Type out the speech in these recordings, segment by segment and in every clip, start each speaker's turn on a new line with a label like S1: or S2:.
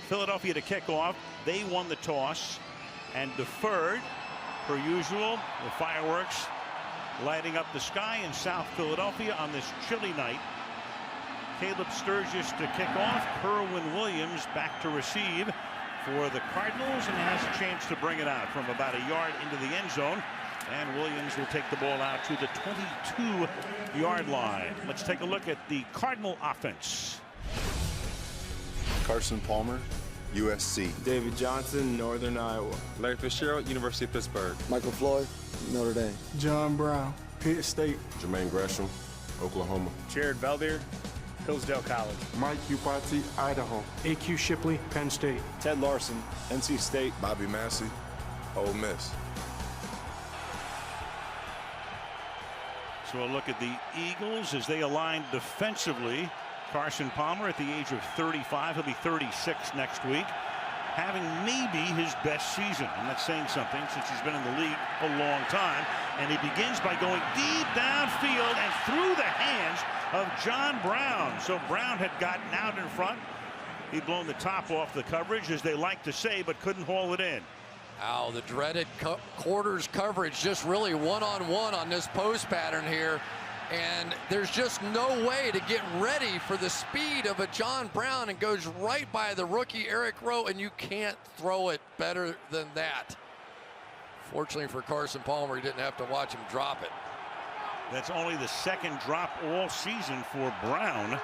S1: Philadelphia to kick off. They won the toss and deferred, per usual. The fireworks lighting up the sky in South Philadelphia on this chilly night. Caleb Sturgis to kick off. Kerwin Williams back to receive for the Cardinals and has a chance to bring it out from about a yard into the end zone. And Williams will take the ball out to the 22-yard line. Let's take a look at the Cardinal offense.
S2: Carson Palmer, USC.
S3: David Johnson, Northern Iowa. Larry Fitzgerald, University of Pittsburgh.
S4: Michael Floyd, Notre Dame.
S5: John Brown, Pitt State.
S2: Jermaine Gresham, Oklahoma.
S6: Jared Veldier, Hillsdale College.
S5: Mike Upati, Idaho.
S7: A.Q. Shipley, Penn State.
S6: Ted Larson, NC State.
S2: Bobby Massey, Ole Miss.
S1: So a look at the Eagles as they align defensively. Carson Palmer at the age of 35. He'll be 36 next week, having maybe his best season. And that's saying something since he's been in the league a long time. And he begins by going deep downfield and through the hands of John Brown. So Brown had gotten out in front. He'd blown the top off the coverage, as they like to say, but couldn't haul it in.
S8: Wow, the dreaded quarters coverage, just really one-on-one on this post pattern here. And there's just no way to get ready for the speed of a John Brown, and goes right by the rookie Eric Rowe, and you can't throw it better than that. Fortunately for Carson Palmer, he didn't have to watch him drop it.
S1: That's only the second drop all season for Brown,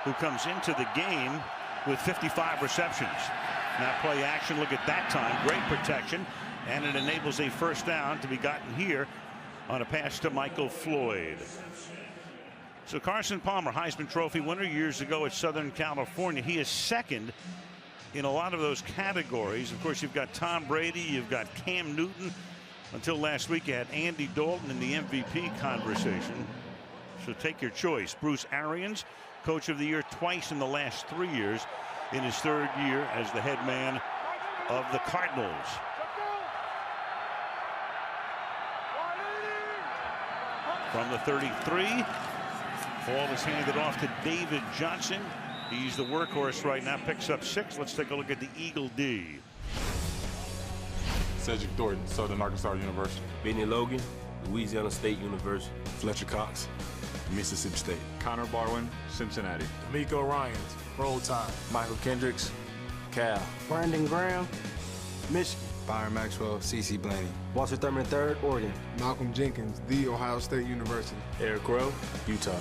S1: who comes into the game with 55 receptions. Now play action, look at that time, great protection, and it enables a first down to be gotten here on a pass to Michael Floyd. So Carson Palmer, Heisman Trophy winner years ago at Southern California. He is second in a lot of those categories. Of course, you've got Tom Brady, you've got Cam Newton. Until last week, you had Andy Dalton in the MVP conversation. So take your choice. Bruce Arians, Coach of the Year twice in the last 3 years, in his third year as the head man of the Cardinals. From the 33, ball is handed off to David Johnson. He's the workhorse right now, picks up 6. Let's take a look at the Eagle D.
S9: Cedric Thornton, Southern Arkansas University.
S10: Benny Logan, Louisiana State University.
S9: Fletcher Cox, Mississippi State.
S11: Connor Barwin, Cincinnati.
S5: D'Amico Ryans, Roll Tide.
S3: Michael Kendricks, Cal.
S7: Brandon Graham, Michigan.
S3: Byron Maxwell, C.C. Blaney.
S7: Walter Thurman III, Oregon.
S5: Malcolm Jenkins, The Ohio State University.
S3: Eric Rowe, Utah.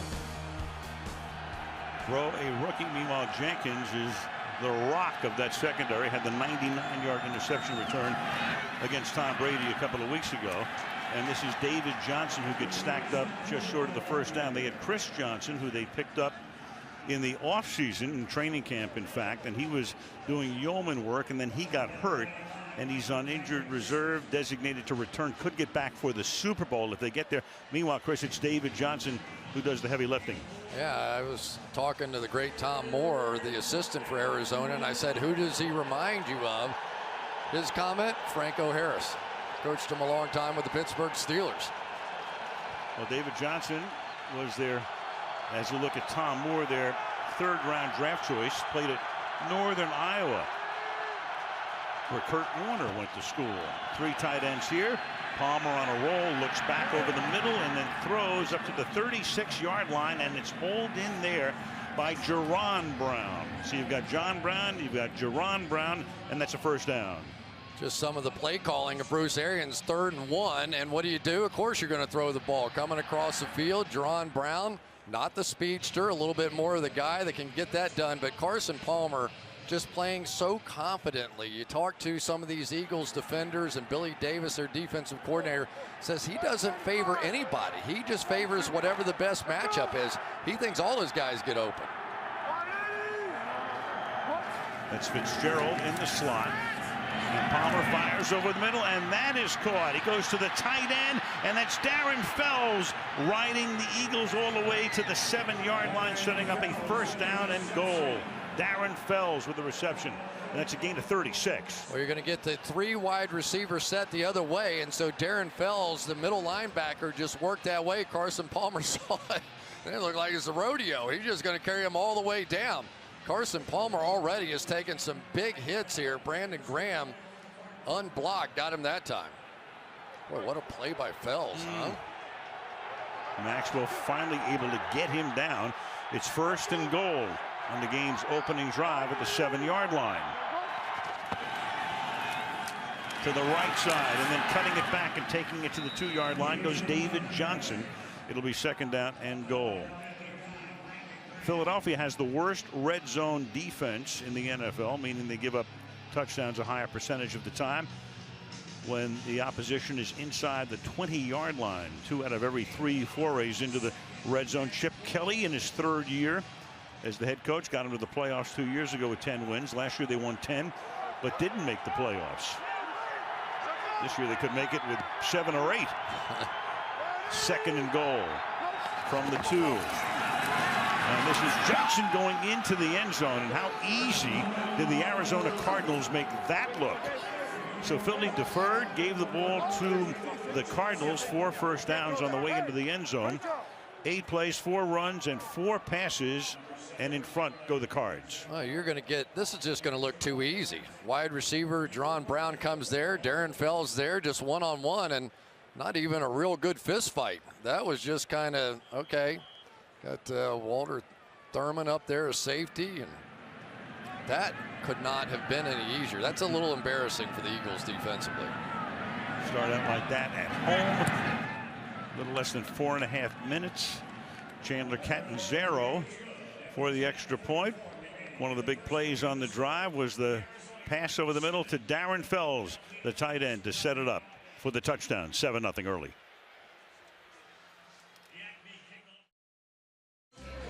S1: Rowe, a rookie. Meanwhile, Jenkins is the rock of that secondary. Had the 99-yard interception return against Tom Brady a couple of weeks ago. And this is David Johnson, who gets stacked up just short of the first down. They had Chris Johnson, who they picked up in the offseason, in training camp, in fact, and he was doing yeoman work, and then he got hurt, and he's on injured reserve, designated to return. Could get back for the Super Bowl if they get there. Meanwhile, Chris, it's David Johnson who does the heavy lifting.
S8: Yeah, I was talking to the great Tom Moore, the assistant for Arizona, and I said, who does he remind you of? His comment, Franco Harris. Coached him a long time with the Pittsburgh Steelers.
S1: Well, David Johnson was there, as you look at Tom Moore, their third-round draft choice, played at Northern Iowa, where Kurt Warner went to school. 3 tight ends here. Palmer on a roll, looks back over the middle, and then throws up to the 36-yard line, and it's hauled in there by Jaron Brown. So you've got John Brown, you've got Jaron Brown, and that's a first down.
S8: Just some of the play calling of Bruce Arians, 3rd and 1, and what do? Of course you're going to throw the ball. Coming across the field, Jaron Brown, not the speedster, a little bit more of the guy that can get that done, but Carson Palmer just playing so confidently. You talk to some of these Eagles defenders, and Billy Davis, their defensive coordinator, says he doesn't favor anybody. He just favors whatever the best matchup is. He thinks all his guys get open.
S1: That's Fitzgerald in the slot. And Palmer fires over the middle, and that is caught. He goes to the tight end, and that's Darren Fells riding the Eagles all the way to the 7-yard line, setting up a first down and goal. Darren Fells with the reception, and that's a gain of 36.
S8: Well, you're going to get the 3 wide receiver set the other way, and so Darren Fells, the middle linebacker, just worked that way. Carson Palmer saw it, and it looked like it's a rodeo. He's just going to carry him all the way down. Carson Palmer already has taken some big hits here. Brandon Graham unblocked, got him that time. Boy, what a play by Fells, huh?
S1: Maxwell finally able to get him down. It's 1st and goal on the game's opening drive at the 7-yard line. To the right side, and then cutting it back and taking it to the 2-yard line goes David Johnson. It'll be 2nd down and goal. Philadelphia has the worst red zone defense in the NFL, meaning they give up touchdowns a higher percentage of the time when the opposition is inside the 20-yard line. 2 out of every 3 forays into the red zone. Chip Kelly in his 3rd year as the head coach got him to the playoffs 2 years ago with 10 wins. Last year they won 10 but didn't make the playoffs. This year they could make it with 7 or 8. 2nd and goal from the 2. And this is Johnson going into the end zone. And how easy did the Arizona Cardinals make that look? So Philly deferred, gave the ball to the Cardinals. 4 first downs on the way into the end zone. 8 plays, 4 runs, and 4 passes. And in front go the Cards.
S8: Well, you're going to get, this is just going to look too easy. Wide receiver Jerron Brown comes there. Darren Fells there, just one-on-one, and not even a real good fist fight. That was just kind of, okay. Got Walter Thurman up there as safety, and that could not have been any easier. That's a little embarrassing for the Eagles defensively.
S1: Start out like that at home. A little less than 4.5 minutes. Chandler Catanzaro for the extra point. One of the big plays on the drive was the pass over the middle to Darren Fells, the tight end, to set it up for the touchdown. 7-0 early.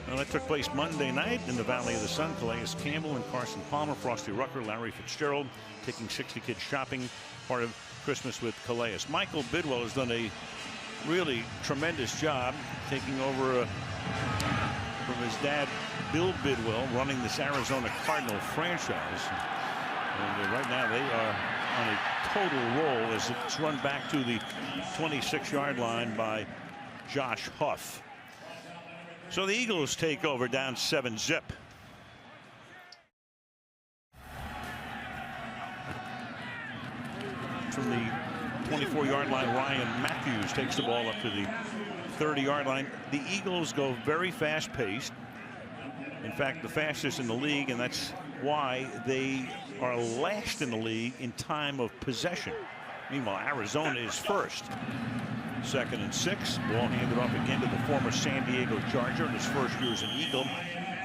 S1: Well, that took place Monday night in the Valley of the Sun. Calais Campbell and Carson Palmer, Frosty Rucker, Larry Fitzgerald taking 60 kids shopping, part of Christmas with Calais. Michael Bidwell has done a really tremendous job taking over from his dad, Bill Bidwell, running this Arizona Cardinal franchise. And right now they are on a total roll as it's run back to the 26-yard line by Josh Huff. So the Eagles take over down 7-0. From the 24-yard line, Ryan Matthews takes the ball up to the 30-yard line. The Eagles go very fast-paced. In fact, the fastest in the league, and that's why they are last in the league in time of possession. Meanwhile, Arizona is first. 2nd and 6. Ball handed off again to the former San Diego Charger in his first year as an Eagle,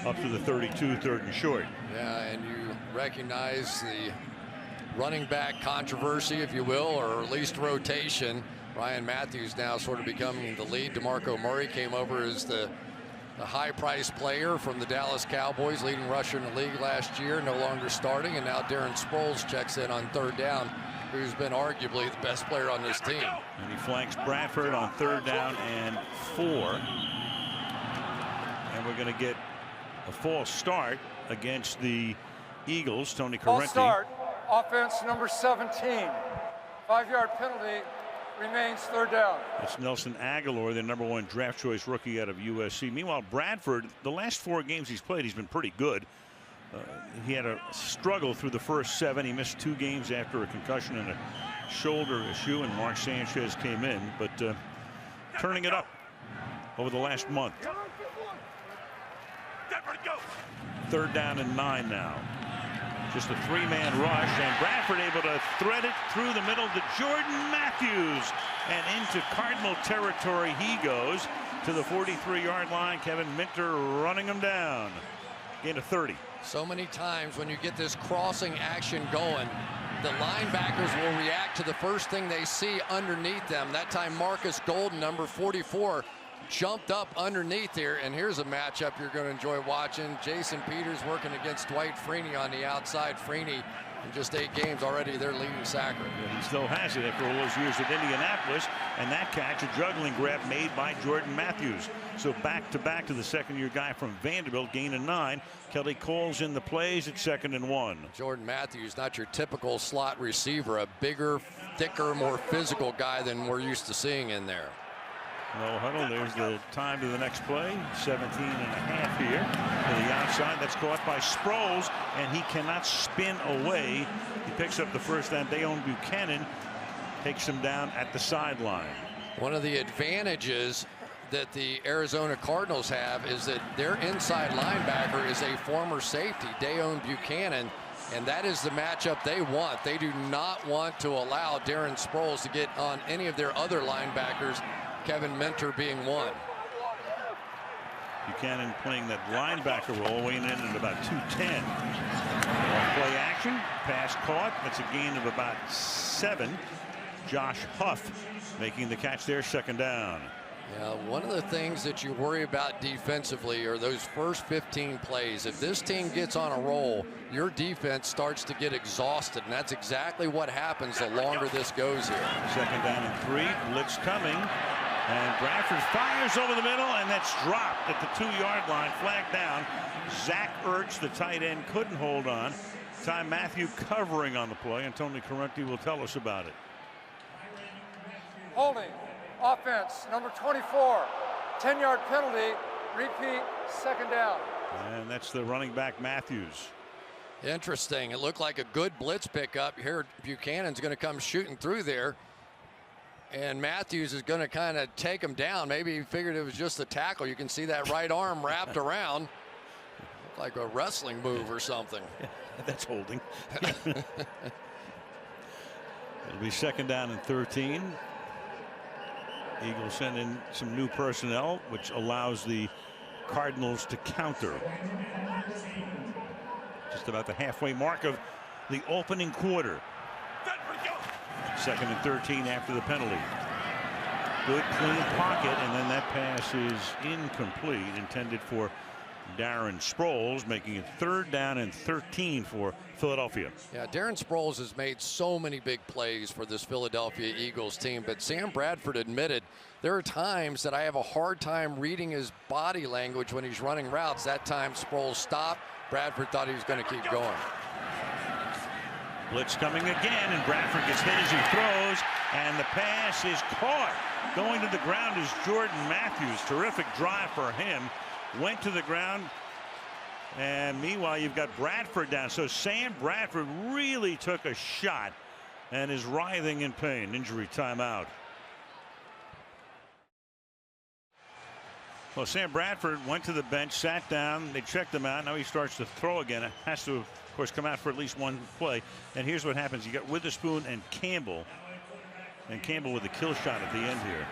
S1: up to the 32, 3rd and short.
S8: Yeah, and you recognize the running back controversy, if you will, or at least rotation. Ryan Matthews now sort of becoming the lead. DeMarco Murray came over as the high-priced player from the Dallas Cowboys, leading rusher in the league last year, no longer starting, and now Darren Sproles checks in on 3rd down, who's been arguably the best player on this team.
S1: And he flanks Bradford on 3rd down and 4. And we're going to get a false start against the Eagles. Tony Correnti.
S12: False start, offense number 17. 5-yard penalty, remains 3rd down.
S1: It's Nelson Aguilar, the #1 draft choice rookie out of USC. Meanwhile, Bradford, the last 4 games he's played, he's been pretty good. He had a struggle through the first 7. He missed 2 games after a concussion and a shoulder issue, and Mark Sanchez came in, but turning it up over the last month. 3rd down and 9 now. Just a 3-man rush, and Bradford able to thread it through the middle to Jordan Matthews, and into Cardinal territory he goes to the 43-yard line. Kevin Minter running him down. Gain of 30.
S8: So many times when you get this crossing action going, the linebackers will react to the first thing they see underneath them. That time Marcus Golden, number 44, jumped up underneath here, and here's a matchup you're going to enjoy watching. Jason Peters working against Dwight Freeney on the outside. Freeney, in just 8 games already, their leading sacker.
S1: Yeah, he still has it after all those years at Indianapolis, and that catch, a juggling grab made by Jordan Matthews. So back to the 2nd-year guy from Vanderbilt, gain of 9. Kelly calls in the plays at 2nd and 1.
S8: Jordan Matthews, not your typical slot receiver, a bigger, thicker, more physical guy than we're used to seeing in there.
S1: No huddle. There's the time to the next play. 17.5 here to the outside. That's caught by Sproles, and he cannot spin away. He picks up the first down. Dayon Buchanan takes him down at the sideline.
S8: One of the advantages that the Arizona Cardinals have is that their inside linebacker is a former safety, Dayon Buchanan, and that is the matchup they want. They do not want to allow Darren Sproles to get on any of their other linebackers, Kevin Minter being one.
S1: Buchanan playing that linebacker role, weighing in at about 210. Play action, pass caught. That's a gain of about 7. Josh Huff making the catch there, second down.
S8: Yeah, one of the things that you worry about defensively are those first 15 plays. If this team gets on a roll, your defense starts to get exhausted, and that's exactly what happens the longer this goes here.
S1: Second down and 3. Blitz coming, and Bradford fires over the middle, and that's dropped at the 2-yard line. Flag down. Zach Ertz, the tight end, couldn't hold on. Time Matthew covering on the play, and Tony Correnti will tell us about it.
S12: Holding. Offense, number 24. 10-yard penalty. Repeat, second down.
S1: And that's the running back, Matthews.
S8: Interesting. It looked like a good blitz pickup. Here, Buchanan's going to come shooting through there. And Matthews is going to kind of take him down. Maybe he figured it was just a tackle. You can see that right arm wrapped around. Like a wrestling move or something.
S1: That's holding. It'll be second down and 13. Eagles send in some new personnel, which allows the Cardinals to counter. Just about the halfway mark of the opening quarter. Second and 13 after the penalty. Good clean pocket, and then that pass is incomplete, intended for Darren Sproles, making it third down and 13 for Philadelphia.
S8: Yeah, Darren Sproles has made so many big plays for this Philadelphia Eagles team, but Sam Bradford admitted there are times that I have a hard time reading his body language when he's running routes. That time Sproles stopped. Bradford thought he was going to keep going.
S1: Blitz coming again, and Bradford gets hit as he throws, and the pass is caught. Going to the ground is Jordan Matthews. Terrific drive for him. Went to the ground, and meanwhile you've got Bradford down. So Sam Bradford really took a shot and is writhing in pain. Injury timeout. Well, Sam Bradford went to the bench, sat down, they checked him out. Now he starts to throw again. It has to, of course, come out for at least one play. And here's what happens. You got Witherspoon and Campbell with a kill shot at the end here.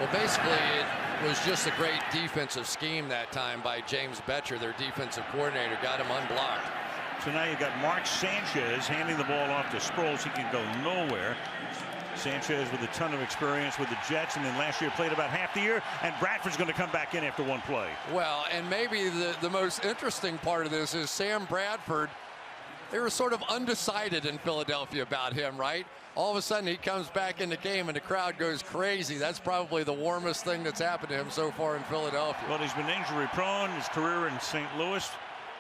S8: Well, basically, it was just a great defensive scheme that time by James Betcher, their defensive coordinator, got him unblocked.
S1: So now you've got Mark Sanchez handing the ball off to Sproles. He can go nowhere. Sanchez with a ton of experience with the Jets, and then last year played about half the year, and Bradford's going to come back in after one play.
S8: Well, and maybe the most interesting part of this is Sam Bradford. They were sort of undecided in Philadelphia about him, right? All of a sudden he comes back in the game and the crowd goes crazy. That's probably the warmest thing that's happened to him so far in Philadelphia.
S1: Well, he's been injury prone. His career in St. Louis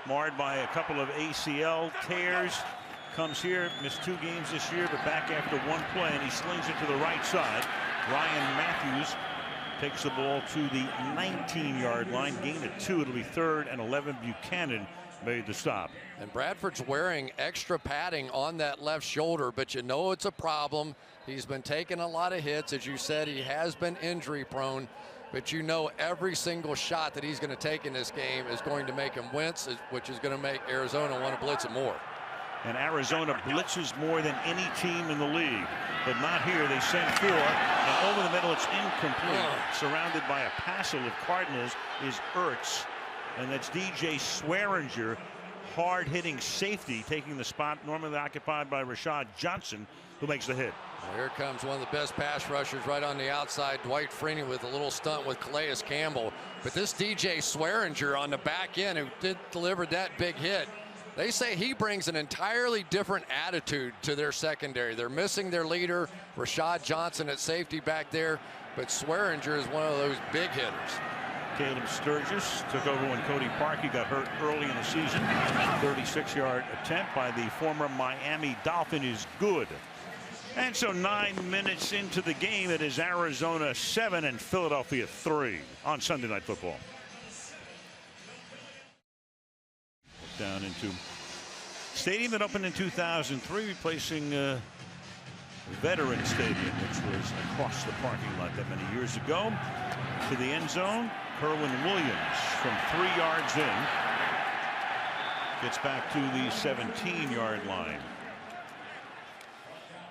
S1: marred by a couple of ACL tears. Comes here, missed 2 games this year, but back after one play, and he slings it to the right side. Ryan Matthews takes the ball to the 19-yard line, gain of 2. It'll be third and 11. Buchanan made the stop.
S8: And Bradford's wearing extra padding on that left shoulder, but you know it's a problem. He's been taking a lot of hits. As you said, he has been injury prone, but you know every single shot that he's going to take in this game is going to make him wince, which is going to make Arizona want to blitz him more.
S1: And Arizona blitzes more than any team in the league, but not here. They send 4, and over the middle it's incomplete. Surrounded by a passel of Cardinals is Ertz, and that's DJ Swearinger, hard-hitting safety, taking the spot normally occupied by Rashad Johnson, who makes the hit.
S8: Well, here comes one of the best pass rushers right on the outside, Dwight Freeney, with a little stunt with Calais Campbell. But this DJ Swearinger on the back end, who did deliver that big hit, they say he brings an entirely different attitude to their secondary. They're missing their leader, Rashad Johnson, at safety back there, but Swearinger is one of those big hitters.
S1: Caleb Sturgis took over when Cody Parkey got hurt early in the season. 36-yard attempt by the former Miami Dolphin is good. And so 9 minutes into the game, it is Arizona 7 and Philadelphia 3 on Sunday Night Football. Down into stadium that opened in 2003, replacing Veterans Stadium, which was across the parking lot that many years ago. To the end zone, Kerwin Williams from 3 yards in gets back to the 17-yard line.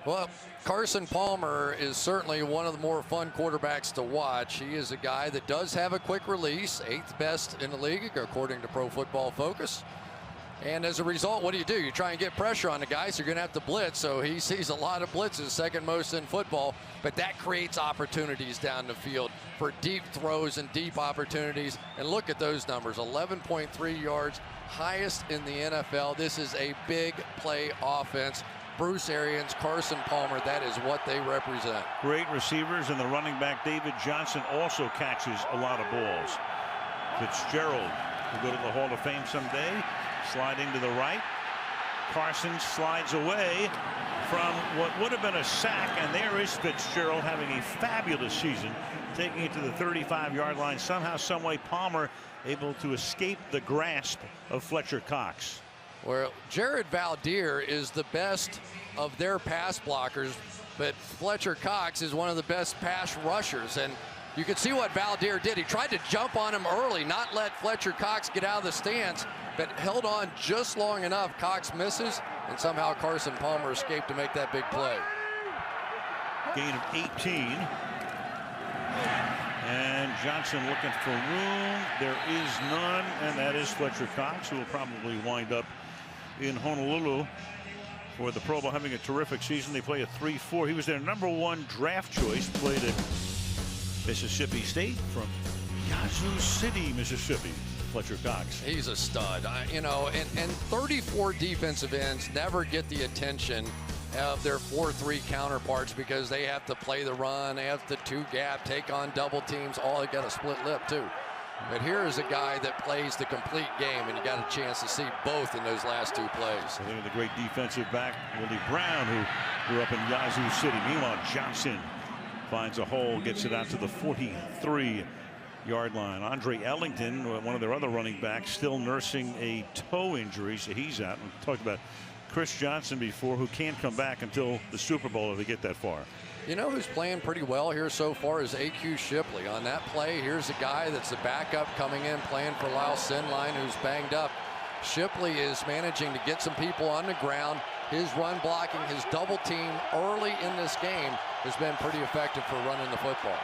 S8: Well, Carson Palmer is certainly one of the more fun quarterbacks to watch. He is a guy that does have a quick release, 8th best in the league, according to Pro Football Focus. And as a result, what do? You try and get pressure on the guys. You're going to have to blitz. So he sees a lot of blitzes, second most in football. But that creates opportunities down the field for deep throws and deep opportunities. And look at those numbers, 11.3 yards, highest in the NFL. This is a big play offense. Bruce Arians, Carson Palmer, that is what they represent.
S1: Great receivers, and the running back David Johnson also catches a lot of balls. Fitzgerald will go to the Hall of Fame someday. Sliding to the right. Carson slides away from what would have been a sack, and there is Fitzgerald having a fabulous season, taking it to the 35-yard line. Somehow, someway, Palmer able to escape the grasp of Fletcher Cox.
S8: Well, Jared Valdir is the best of their pass blockers, but Fletcher Cox is one of the best pass rushers. And you can see what Valdir did. He tried to jump on him early, not let Fletcher Cox get out of the stance, but held on just long enough. Cox misses, and somehow Carson Palmer escaped to make that big play.
S1: Gain of 18. And Johnson looking for room. There is none, and that is Fletcher Cox, who will probably wind up in Honolulu for the Pro Bowl, having a terrific season. They play a 3-4. He was their #1 draft choice, played at Mississippi State from Yazoo City, Mississippi. Fletcher Cox.
S8: He's a stud. You know, and 34 defensive ends never get the attention of their 4-3 counterparts because they have to play the run, they have to 2-gap, take on double teams. All they got a split lip too. But here is a guy that plays the complete game, and you got a chance to see both in those last 2 plays.
S1: So look at the great defensive back, Willie Brown, who grew up in Yazoo City. Meanwhile, Johnson finds a hole, gets it out to the 43-yard line. Andre Ellington, one of their other running backs, still nursing a toe injury, so he's out. We talked about Chris Johnson before, who can't come back until the Super Bowl if they get that far.
S8: You know who's playing pretty well here so far is A.Q. Shipley. On that play, here's a guy that's a backup coming in, playing for Lyle Sinline, who's banged up. Shipley is managing to get some people on the ground. His run blocking, his double team early in this game has been pretty effective for running the football.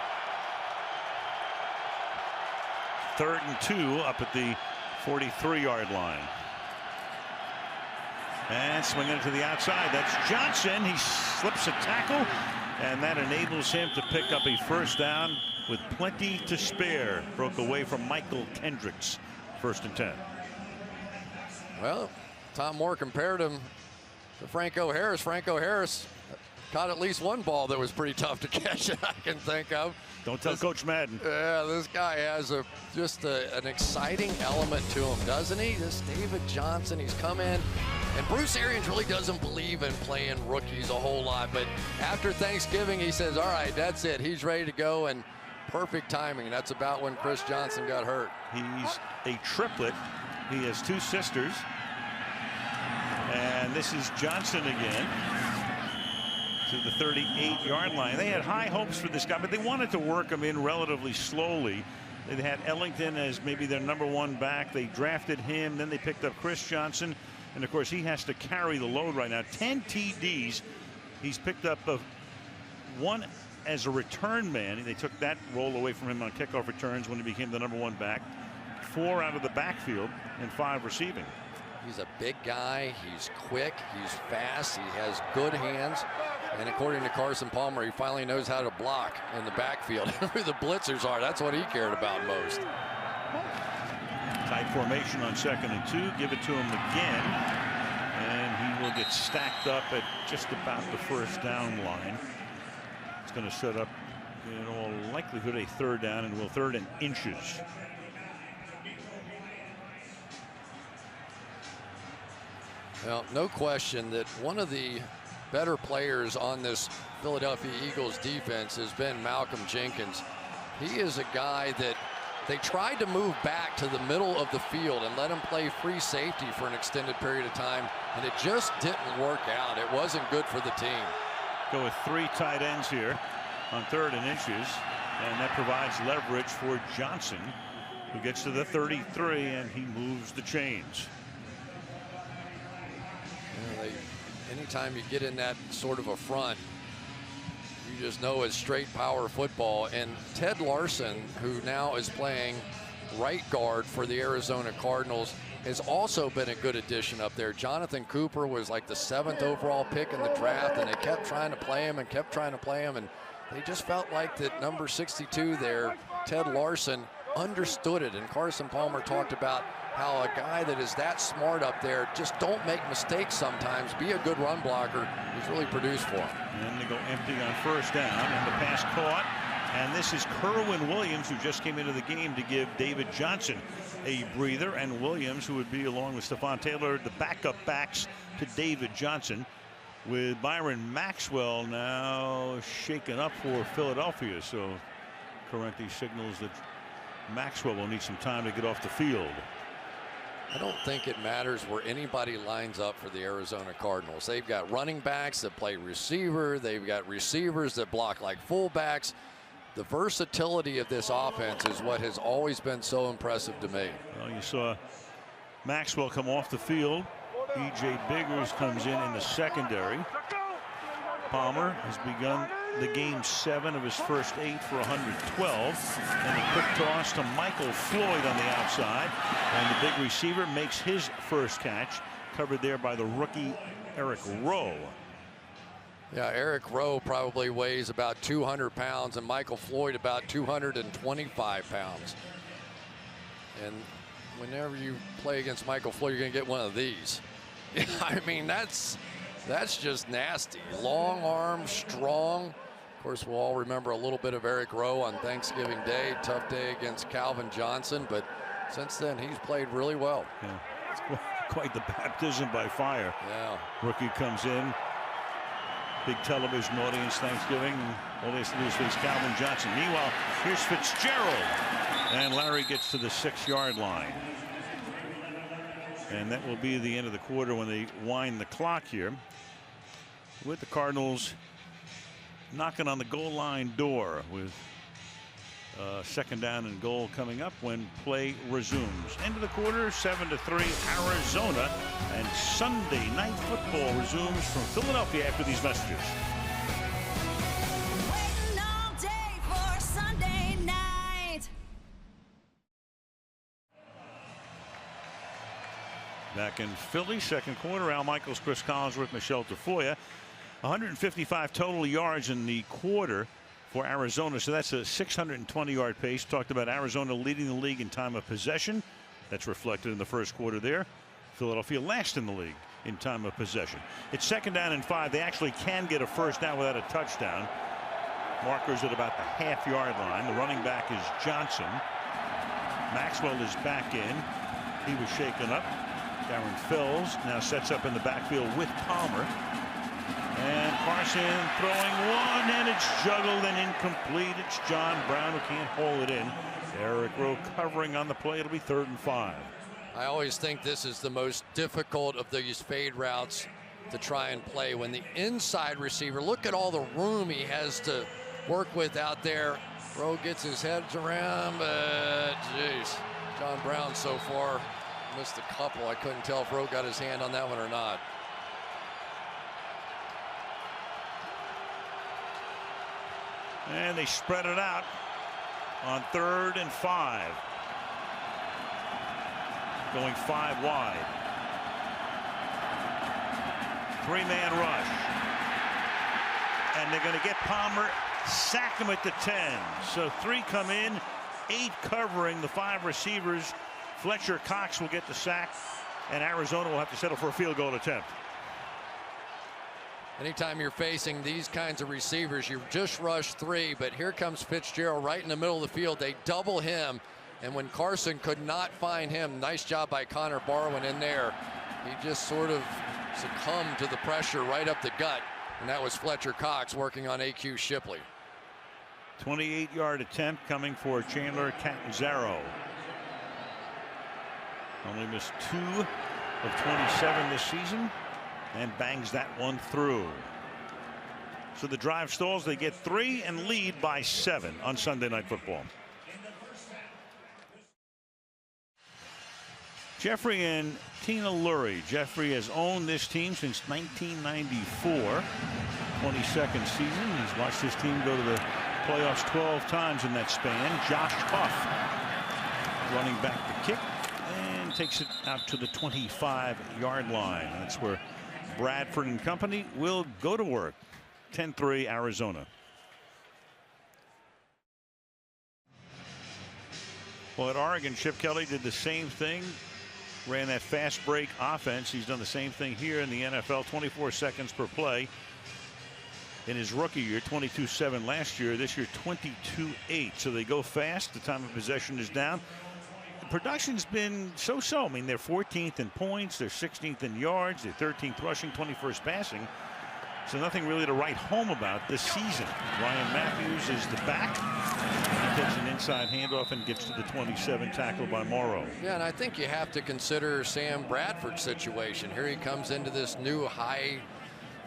S1: 3rd and 2 up at the 43-yard line. And swinging it to the outside. That's Johnson. He slips a tackle, and that enables him to pick up a first down with plenty to spare. Broke away from Michael Kendricks. 1st and 10.
S8: Well, Tom Moore compared him to Franco Harris. Franco Harris caught at least one ball that was pretty tough to catch that I can think of.
S1: Don't tell Coach Madden.
S8: Yeah, this guy has just an exciting element to him, doesn't he? This David Johnson, he's come in, and Bruce Arians really doesn't believe in playing rookies a whole lot, but after Thanksgiving, he says, all right, that's it. He's ready to go, and perfect timing. That's about when Chris Johnson got hurt.
S1: He's a triplet. He has 2 sisters. And this is Johnson again to the 38-yard line. They had high hopes for this guy, but they wanted to work him in relatively slowly. They had Ellington as maybe their #1 back. They drafted him. Then they picked up Chris Johnson. And, of course, he has to carry the load right now. 10 TDs. He's picked up 1 as a return man. They took that role away from him on kickoff returns when he became the #1 back. 4 out of the backfield and 5 receiving.
S8: He's a big guy. He's quick. He's fast. He has good hands. And according to Carson Palmer, he finally knows how to block in the backfield. Who the blitzers are, that's what he cared about most.
S1: Tight formation on 2nd and 2. Give it to him again. And he will get stacked up at just about the first down line. It's going to set up, in all likelihood, a 3rd down, and will 3rd and inches.
S8: Well, no question that one of the better players on this Philadelphia Eagles defense has been Malcolm Jenkins. He is a guy that they tried to move back to the middle of the field and let him play free safety for an extended period of time, and it just didn't work out. It wasn't good for the team.
S1: Go with 3 tight ends here on 3rd and inches, and that provides leverage for Johnson, who gets to the 33, and he moves the chains.
S8: Anytime you get in that sort of a front, you just know it's straight power football. And Ted Larson, who now is playing right guard for the Arizona Cardinals, has also been a good addition up there. Jonathan Cooper was like the 7th overall pick in the draft, and they kept trying to play him and kept trying to play him, and they just felt like that number 62 there, Ted Larson, understood it. And Carson Palmer talked about how a guy that is that smart up there, just don't make mistakes sometimes, be a good run blocker. He's really produced for him.
S1: And they go empty on 1st down, and the pass caught. And this is Kerwin Williams, who just came into the game to give David Johnson a breather. And Williams, who would be along with Stephon Taylor, the backup backs to David Johnson, with Byron Maxwell now shaken up for Philadelphia. So Corrente signals that Maxwell will need some time to get off the field.
S8: I don't think it matters where anybody lines up for the Arizona Cardinals. They've got running backs that play receiver. They've got receivers that block like fullbacks. The versatility of this offense is what has always been so impressive to me.
S1: Well, you saw Maxwell come off the field. E.J. Biggers comes in the secondary. Palmer has begun the game 7 of his first 8 for 112. And a quick toss to Michael Floyd on the outside. And the big receiver makes his first catch, covered there by the rookie Eric Rowe.
S8: Yeah, Eric Rowe probably weighs about 200 pounds, and Michael Floyd about 225 pounds. And whenever you play against Michael Floyd, you're going to get one of these. I mean, that's just nasty. Long arms, strong. Of course, we'll all remember a little bit of Eric Rowe on Thanksgiving Day. Tough day against Calvin Johnson, but since then he's played really well.
S1: Yeah, it's quite the baptism by fire.
S8: Yeah.
S1: Rookie comes in. Big television audience Thanksgiving. All they have to do is face Calvin Johnson. Meanwhile, here's Fitzgerald. And Larry gets to the 6-yard line. And that will be the end of the quarter when they wind the clock here, with the Cardinals knocking on the goal line door, with 2nd down and goal coming up when play resumes. End of the quarter, 7-3 Arizona, and Sunday Night Football resumes from Philadelphia after these messages.
S13: Waiting all day for Sunday night.
S1: Back in Philly, 2nd quarter. Al Michaels, Chris Collinsworth, Michelle Tafoya. 155 total yards in the quarter for Arizona, so that's a 620-yard pace. Talked about Arizona leading the league in time of possession. That's reflected in the 1st quarter there. Philadelphia last in the league in time of possession. It's 2nd down and 5. They actually can get a 1st down without a touchdown. Markers at about the half-yard line. The running back is Johnson. Maxwell is back in. He was shaken up. Darren Fells now sets up in the backfield with Palmer. And Carson throwing one, and it's juggled and incomplete. It's John Brown who can't haul it in. Eric Rowe covering on the play. It'll be 3rd and 5.
S8: I always think this is the most difficult of these fade routes to try and play. When the inside receiver, look at all the room he has to work with out there. Rowe gets his heads around, but geez, John Brown so far missed a couple. I couldn't tell if Rowe got his hand on that one or not.
S1: And they spread it out on 3rd and 5. Going 5 wide. 3-man rush. And they're going to get Palmer, sack him at the 10. So 3 come in, 8 covering the 5 receivers. Fletcher Cox will get the sack, and Arizona will have to settle for a field goal attempt.
S8: Anytime you're facing these kinds of receivers, you just rush 3, but here comes Fitzgerald right in the middle of the field. They double him, and when Carson could not find him, nice job by Connor Barwin in there. He just sort of succumbed to the pressure right up the gut. And that was Fletcher Cox working on A.Q. Shipley.
S1: 28-yard attempt coming for Chandler Catanzaro. Only missed 2 of 27 this season and bangs that one through. So the drive stalls. They get 3 and lead by 7 on Sunday Night Football. Jeffrey and Tina Lurie. Jeffrey has owned this team since 1994. 22nd season. He's watched his team go to the playoffs 12 times in that span. Josh Huff running back the kick and takes it out to the 25-yard line. That's where Bradford and company will go to work. 10-3 Arizona. Well, at Oregon, Chip Kelly did the same thing. Ran that fast break offense. He's done the same thing here in the NFL. 24 seconds per play. In his rookie year, 22-7 last year. This year, 22-8. So they go fast. The time of possession is down. The production's been so-so. I mean, they're 14th in points. They're 16th in yards. They're 13th rushing, 21st passing. So nothing really to write home about this season. Ryan Matthews is the back. He takes an inside handoff and gets to the 27, tackled by Morrow.
S8: Yeah, and I think you have to consider Sam Bradford's situation. Here he comes into this new high,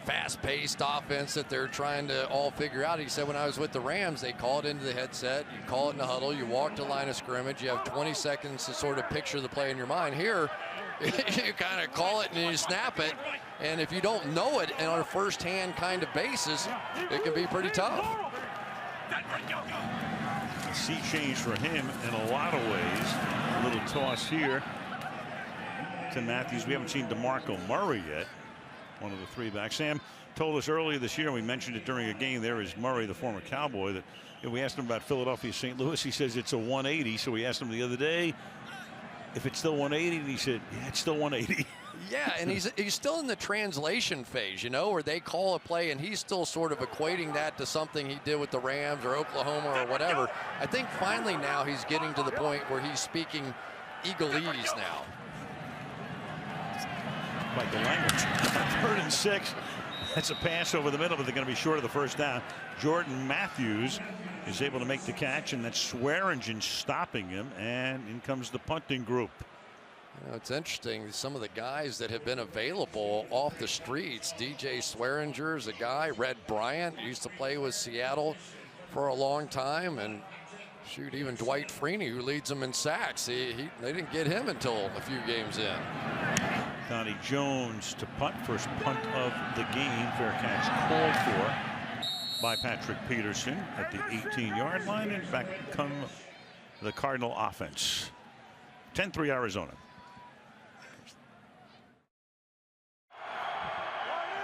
S8: fast-paced offense that they're trying to all figure out. He said, when I was with the Rams, they call it into the headset, you call it in the huddle, you walk the line of scrimmage, you have 20 seconds to sort of picture the play in your mind. Here, you kind of call it and you snap it, and if you don't know it and on a first-hand kind of basis, it can be pretty tough.
S1: A sea change for him in a lot of ways. A little toss here to Matthews. We haven't seen DeMarco Murray yet. One of the 3 backs. Sam told us earlier this year, and we mentioned it during a game, there is Murray, the former Cowboy, that we asked him about Philadelphia, St. Louis. He says it's a 180. So we asked him the other day if it's still 180, and he said, yeah, it's still 180.
S8: Yeah, and he's still in the translation phase, you know, where they call a play and he's still sort of equating that to something he did with the Rams or Oklahoma or whatever. I think finally now he's getting to the point where he's speaking Eaglese now.
S1: Like the language. 3rd and 6. That's a pass over the middle, but they're going to be short of the first down. Jordan Matthews is able to make the catch, and that's Swearingen stopping him, and in comes the punting group.
S8: You know, it's interesting. Some of the guys that have been available off the streets. DJ Swearinger is a guy. Red Bryant used to play with Seattle for a long time, and shoot, even Dwight Freeney, who leads them in sacks. They didn't get him until a few games in.
S1: Connie Jones to punt. First punt of the game. Fair catch called for by Patrick Peterson at the 18-yard line, and back come the Cardinal offense. 10-3 Arizona.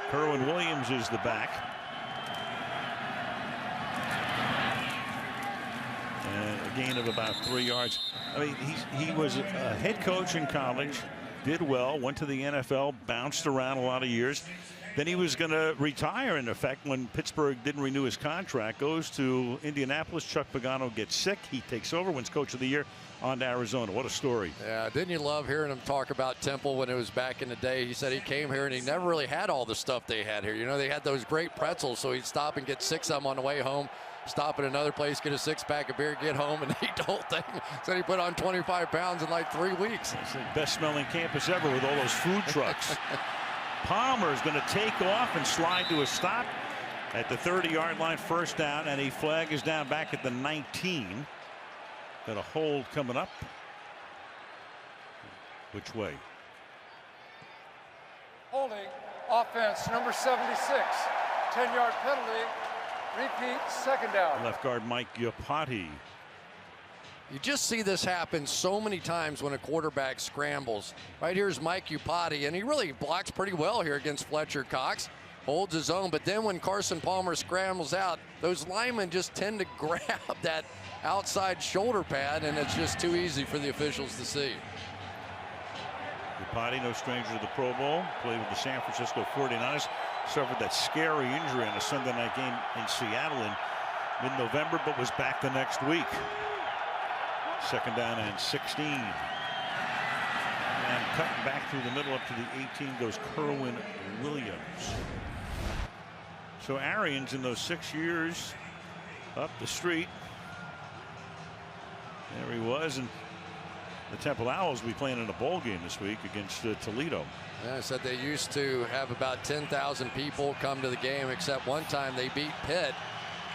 S1: Kerwin Williams is the back. And a gain of about 3 yards. I mean, he was a head coach in college, did well, went to the NFL, bounced around a lot of years. Then he was going to retire, in effect, when Pittsburgh didn't renew his contract. Goes to Indianapolis. Chuck Pagano gets sick. He takes over, wins Coach of the Year, on to Arizona. What a story.
S8: Yeah, didn't you love hearing him talk about Temple when it was back in the day? He said he came here and he never really had all the stuff they had here. You know, they had those great pretzels, so he'd stop and get 6 of them on the way home, stop at another place, get a 6-pack of beer, get home, and eat the whole thing. Said he put on 25 pounds in like 3 weeks.
S1: It's the best smelling campus ever with all those food trucks. Palmer is going to take off and slide to a stop at the 30-yard line, first down, and a flag is down back at the 19. Got a hold coming up. Which way?
S12: Holding, offense, number 76. 10-yard penalty. Repeat, second down.
S1: Left guard Mike Iupati.
S8: You just see this happen so many times when a quarterback scrambles. Right here's Mike Iupati, and he really blocks pretty well here against Fletcher Cox. Holds his own, but then when Carson Palmer scrambles out, those linemen just tend to grab that outside shoulder pad, and it's just too easy for the officials to see.
S1: Iupati, no stranger to the Pro Bowl, played with the San Francisco 49ers, suffered that scary injury on a Sunday night game in Seattle in mid-November, but was back the next week. Second down and 16. And cutting back through the middle up to the 18 goes Kerwin Williams. So Arians in those 6 years up the street. There he was, and the Temple Owls will be playing in a bowl game this week against Toledo.
S8: Yeah, I said they used to have about 10,000 people come to the game, except one time they beat Pitt,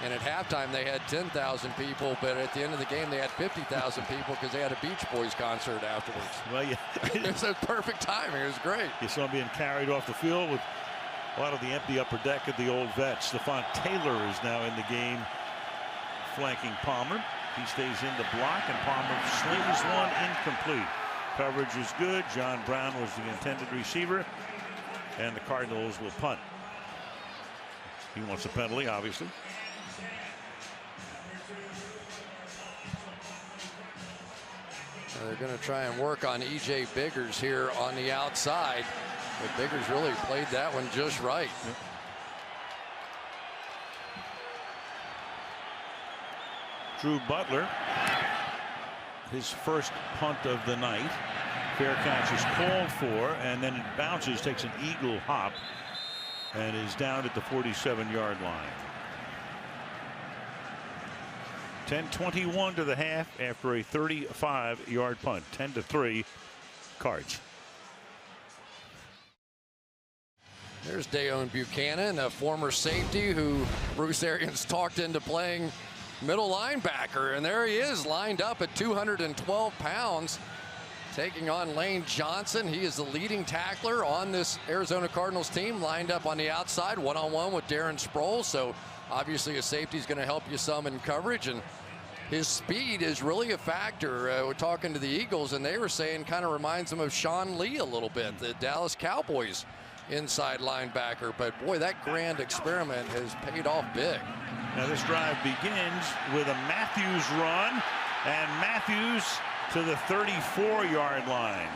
S8: and at halftime they had 10,000 people, but at the end of the game they had 50,000 people because they had a Beach Boys concert afterwards.
S1: Well, yeah.
S8: It was a perfect timing. It was great.
S1: You saw him being carried off the field with a lot of the empty upper deck of the old vets. Stephon Taylor is now in the game, flanking Palmer. He stays in the block, and Palmer slings one incomplete. Coverage is good. John Brown was the intended receiver, and the Cardinals will punt. He wants a penalty, obviously.
S8: They're going to try and work on E.J. Biggers here on the outside, but Biggers really played that one just right.
S1: Yep. Drew Butler, his first punt of the night. Fair catch is called for, and then it bounces, takes an eagle hop, and is down at the 47-yard line. 10:21 to the half after a 35-yard punt. 10-3 Cards.
S8: There's Dayon Buchanan, a former safety who Bruce Arians talked into playing middle linebacker, and there he is, lined up at 212 pounds, taking on Lane Johnson. He is the leading tackler on this Arizona Cardinals team, lined up on the outside, one-on-one with Darren Sproles. So obviously a safety is going to help you some in coverage, and his speed is really a factor. We're talking to the Eagles, and they were saying kind of reminds them of Sean Lee a little bit, the Dallas Cowboys inside linebacker. But boy, that grand experiment has paid off big.
S1: Now this drive begins with a Matthews run, and Matthews to the 34-yard line,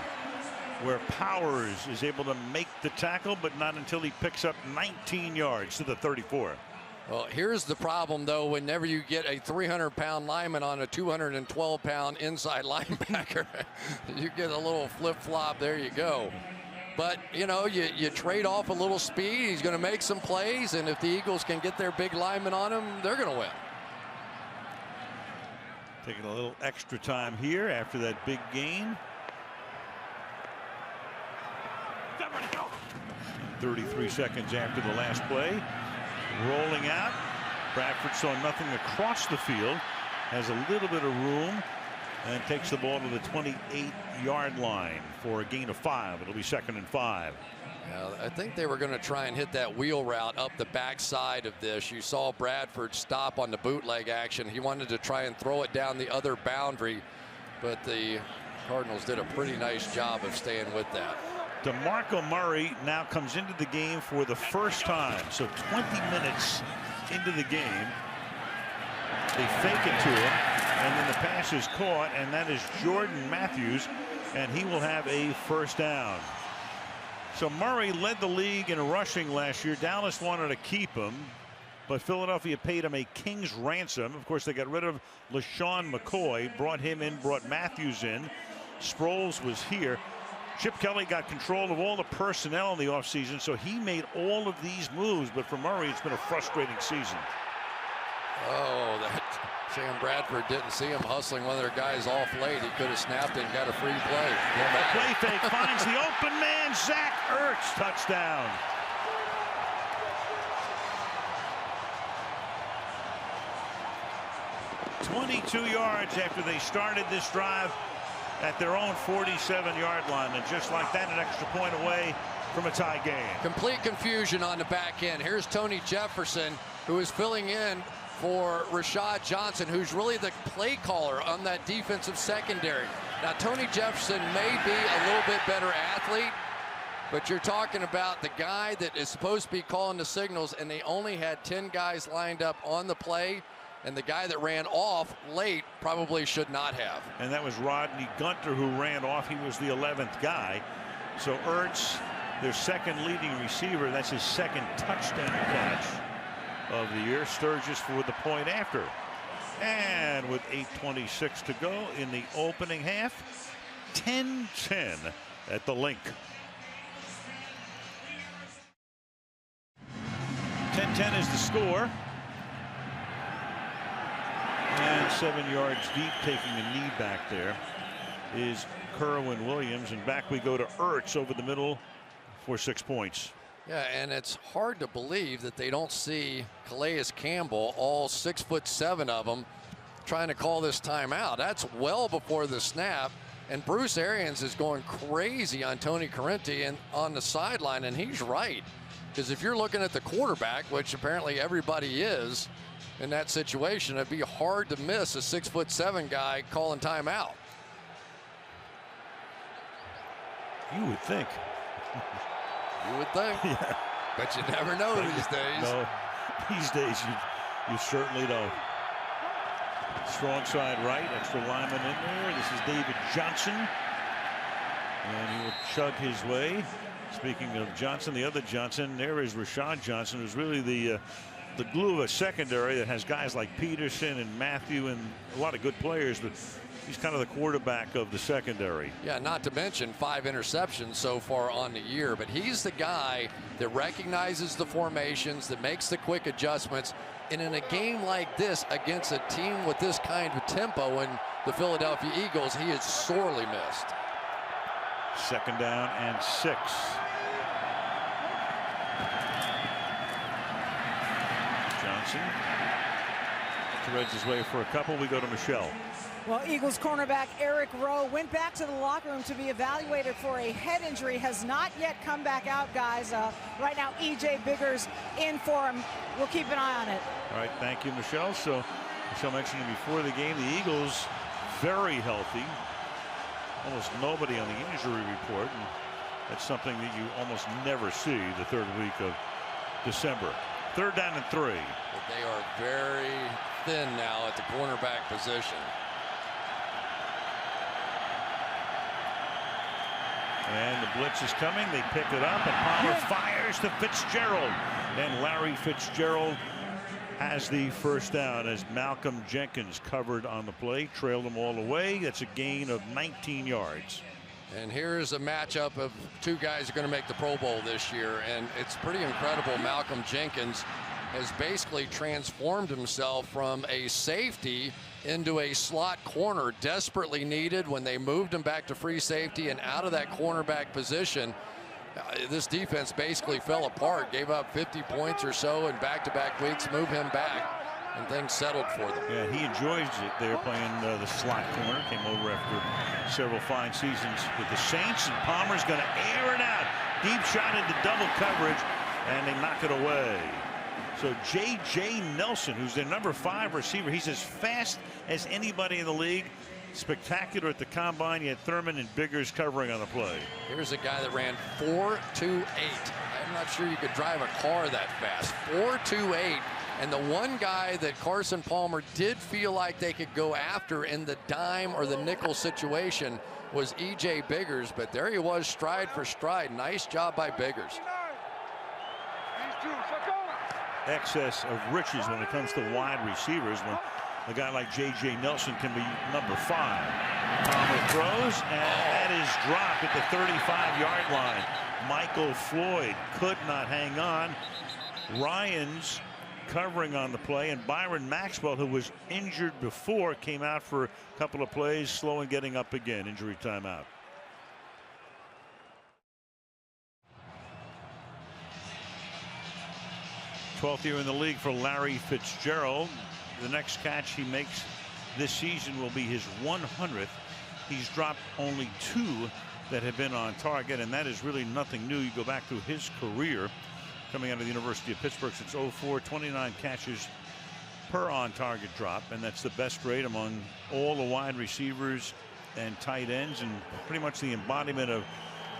S1: where Powers is able to make the tackle, but not until he picks up 19 yards to the 34.
S8: Well, here's the problem, though. Whenever you get a 300-pound lineman on a 212-pound inside linebacker, you get a little flip-flop. There you go. But, you know, you trade off a little speed. He's going to make some plays, and if the Eagles can get their big lineman on him, they're going to win.
S1: Taking a little extra time here after that big gain. 33 seconds after the last play. Rolling out. Bradford saw nothing across the field. Has a little bit of room and takes the ball to the 28-yard line for a gain of 5. It'll be 2nd and 5.
S8: I think they were going to try and hit that wheel route up the backside of this. You saw Bradford stop on the bootleg action. He wanted to try and throw it down the other boundary, but the Cardinals did a pretty nice job of staying with that.
S1: DeMarco Murray now comes into the game for the first time. So 20 minutes into the game, they fake it to him, and then the pass is caught, and that is Jordan Matthews, and he will have a first down. So Murray led the league in rushing last year. Dallas wanted to keep him, but Philadelphia paid him a king's ransom. Of course, they got rid of LaShawn McCoy, brought him in, brought Matthews in. Sproles was here. Chip Kelly got control of all the personnel in the offseason, so he made all of these moves. But for Murray, it's been a frustrating season.
S8: Oh, that Sam Bradford didn't see him hustling one of their guys off late. He could have snapped it and got a free play.
S1: Play fake finds the open man, Zach Ertz, touchdown. "22 yards after they started this drive at their own 47-yard line, and just like that, an extra point away from a tie game."
S8: Complete confusion on the back end. Here's Tony Jefferson, who is filling in for Rashad Johnson, who's really the play caller on that defensive secondary. Now, Tony Jefferson may be a little bit better athlete, but you're talking about the guy that is supposed to be calling the signals, and they only had 10 guys lined up on the play. And the guy that ran off late probably should not have.
S1: And that was Rodney Gunter, who ran off. He was the 11th guy. So Ertz, their second leading receiver, that's his second touchdown catch of the year. Sturgis for the point after. And with 8:26 to go in the opening half, 10-10 at the Link. 7-10 is the score. And 7 yards deep, taking a knee back there, is Kerwin Williams. And back we go to Ertz over the middle for 6 points.
S8: Yeah, and it's hard to believe that they don't see Calais Campbell, all 6'7" of them, trying to call this timeout. That's well before the snap. And Bruce Arians is going crazy on Tony Corrente and on the sideline, and he's right. Because if you're looking at the quarterback, which apparently everybody is in that situation, it'd be hard to miss a 6'7" guy calling timeout.
S1: You would think.
S8: You would think.
S1: Yeah.
S8: But you never know these days.
S1: No, these days you certainly don't. Strong side right, extra lineman in there. This is David Johnson. And he will chug his way. Speaking of Johnson, the other Johnson, there is Rashad Johnson, who's really the glue of a secondary that has guys like Peterson and Matthew and a lot of good players, but he's kind of the quarterback of the secondary.
S8: Yeah, not to mention 5 interceptions so far on the year, but he's the guy that recognizes the formations, that makes the quick adjustments. And in a game like this against a team with this kind of tempo in the Philadelphia Eagles, he is sorely missed.
S1: 2nd down and 6. Johnson threads his way for a couple. We go to Michelle.
S14: Well, Eagles cornerback Eric Rowe went back to the locker room to be evaluated for a head injury. Has not yet come back out, guys. Right now, E.J. Biggers in for him. We'll keep an eye on it.
S1: All right, thank you, Michelle. So, Michelle mentioned before the game, the Eagles very healthy. Almost nobody on the injury report. And that's something that you almost never see the 3rd week of December. 3rd down and 3.
S8: But they are very thin now at the cornerback position.
S1: And the blitz is coming. They pick it up, and Palmer fires to Fitzgerald. And Larry Fitzgerald has the 1st down as Malcolm Jenkins covered on the play, trailed them all the way. That's a gain of 19 yards.
S8: And here's a matchup of 2 guys who are going to make the Pro Bowl this year, and it's pretty incredible. Malcolm Jenkins has basically transformed himself from a safety into a slot corner, desperately needed when they moved him back to free safety and out of that cornerback position. This defense basically fell apart, gave up 50 points or so in back-to-back weeks, moved him back, and things settled for them.
S1: Yeah, he enjoys it there playing the slot corner. Came over after several fine seasons with the Saints, and Palmer's going to air it out. Deep shot into double coverage, and they knock it away. So J.J. Nelson, who's their number 5 receiver, he's as fast as anybody in the league. Spectacular at the combine. You had Thurman and Biggers covering on the play.
S8: Here's a guy that ran 4.28. I'm not sure you could drive a car that fast. 4.28. And the one guy that Carson Palmer did feel like they could go after in the dime or the nickel situation was E.J. Biggers, but there he was, stride for stride. Nice job by Biggers.
S1: Excess of riches when it comes to wide receivers, when a guy like J.J. Nelson can be number 5. Palmer throws, and that is dropped at the 35-yard line. Michael Floyd could not hang on. Ryans covering on the play, and Byron Maxwell, who was injured before, came out for a couple of plays, slow and getting up again. Injury timeout. Twelfth year in the league for Larry Fitzgerald. The next catch he makes this season will be his 100th. He's dropped only 2 that have been on target, and that is really nothing new. You go back through his career coming out of the University of Pittsburgh since 04, 29 catches per on target drop, and that's the best rate among all the wide receivers and tight ends, and pretty much the embodiment of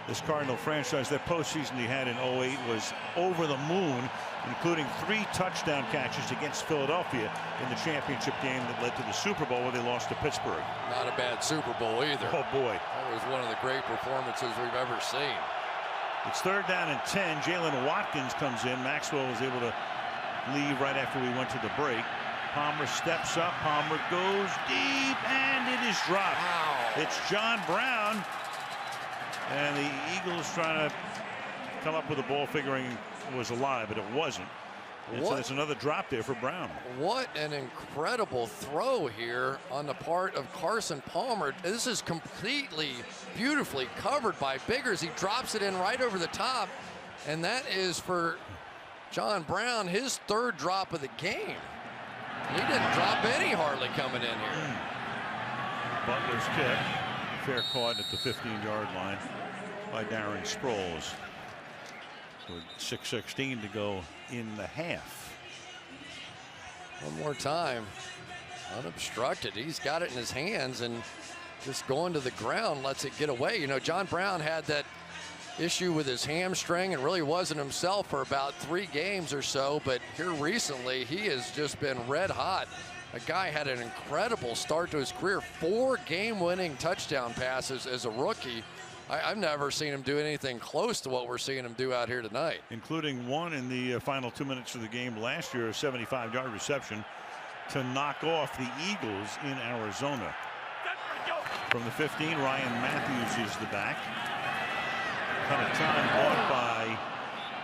S1: this Cardinal franchise. That postseason he had in 08 was over the moon, including 3 touchdown catches against Philadelphia in the championship game that led to the Super Bowl where they lost to Pittsburgh.
S8: Not a bad Super Bowl either.
S1: Oh boy.
S8: That was one of the great performances we've ever seen.
S1: It's 3rd down and 10. Jalen Watkins comes in. Maxwell was able to leave right after we went to the break. Palmer steps up. Palmer goes deep, and it is dropped.
S8: Wow.
S1: It's John Brown. And the Eagles trying to come up with the ball, figuring it was alive, but it wasn't. So there's another drop there for Brown.
S8: What an incredible throw here on the part of Carson Palmer. This is completely beautifully covered by Biggers. He drops it in right over the top, and that is for John Brown, his third drop of the game. He didn't drop any hardly coming in here.
S1: Butler's kick, fair caught at the 15-yard line by Darren Sproles. With 6:16 to go in the half.
S8: One more time, unobstructed. He's got it in his hands and just going to the ground lets it get away. You know, John Brown had that issue with his hamstring and really wasn't himself for about 3 games or so, but here recently he has just been red hot. A guy had an incredible start to his career, 4 game-winning touchdown passes as a rookie. I've never seen him do anything close to what we're seeing him do out here tonight.
S1: Including one in the final 2 minutes of the game last year, a 75-yard reception to knock off the Eagles in Arizona. From the 15, Ryan Matthews is the back. Cut of time bought by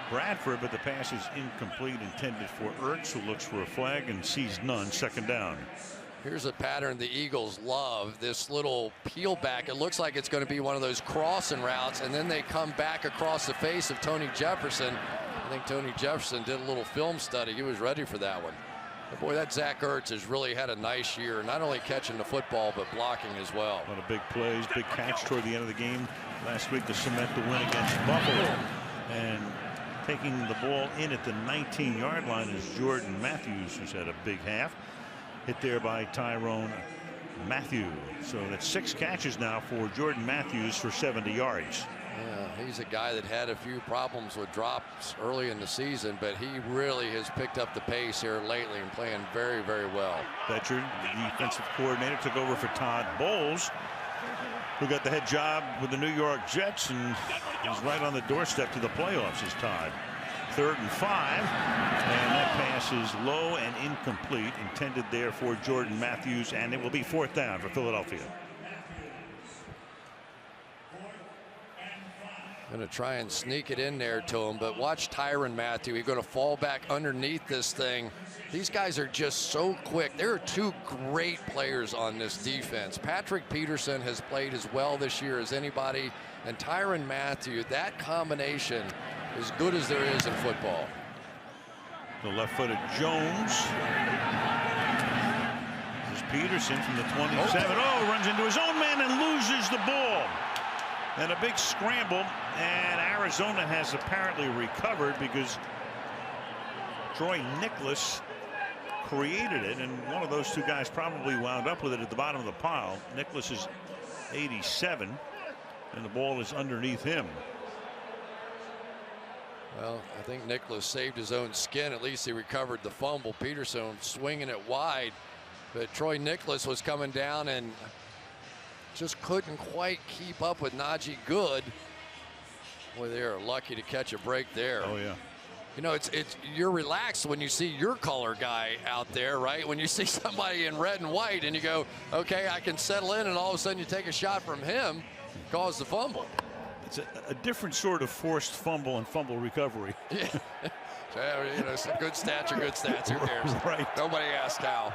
S1: Bradford, but the pass is incomplete, intended for Ertz, who looks for a flag and sees none. Second down.
S8: Here's a pattern the Eagles love, this little peel back. It looks like it's going to be one of those crossing routes, and then they come back across the face of Tony Jefferson. I think Tony Jefferson did a little film study. He was ready for that one. But boy, that Zach Ertz has really had a nice year, not only catching the football, but blocking as well.
S1: A lot of big plays, big catch toward the end of the game last week to cement the win against Buffalo. And taking the ball in at the 19-yard line is Jordan Matthews, who's had a big half. Hit there by Tyrone Matthew. So that's 6 catches now for Jordan Matthews for 70 yards.
S8: Yeah, he's a guy that had a few problems with drops early in the season, but he really has picked up the pace here lately and playing very, very well.
S1: Betcher, the defensive coordinator, took over for Todd Bowles, who got the head job with the New York Jets and is right on the doorstep to the playoffs as Todd. 3rd and 5, and that pass is low and incomplete, intended there for Jordan Matthews, and it will be 4th down for Philadelphia.
S8: Going to try and sneak it in there to him, but watch Tyrann Mathieu. He's going to fall back underneath this thing. These guys are just so quick. There are 2 great players on this defense. Patrick Peterson has played as well this year as anybody, and Tyrann Mathieu, that combination as good as there is in football.
S1: The left-footed Jones. This is Peterson from the 27. Oh, runs into his own man and loses the ball. And a big scramble, and Arizona has apparently recovered because Troy Nicholas created it, and one of those 2 guys probably wound up with it at the bottom of the pile. Nicholas is 87, and the ball is underneath him.
S8: Well, I think Nicholas saved his own skin. At least he recovered the fumble. Peterson swinging it wide, but Troy Nicholas was coming down and just couldn't quite keep up with Najee Good. Boy, they are lucky to catch a break there.
S1: Oh yeah.
S8: You know, it's you're relaxed when you see your color guy out there, right? When you see somebody in red and white and you go, okay, I can settle in, and all of a sudden you take a shot from him, cause the fumble.
S1: It's a different sort of forced fumble and fumble recovery.
S8: Yeah. So, you know, good stats are good stats. Who cares?
S1: Right.
S8: Nobody asked how.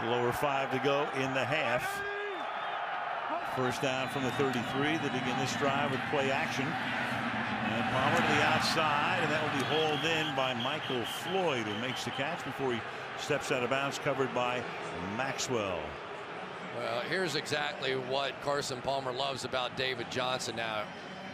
S1: The lower 5 to go in the half. 1st down from the 33. They begin this drive with play action. And Palmer to the outside, and that will be hauled in by Michael Floyd, who makes the catch before he steps out of bounds, covered by Maxwell.
S8: Well, here's exactly what Carson Palmer loves about David Johnson now.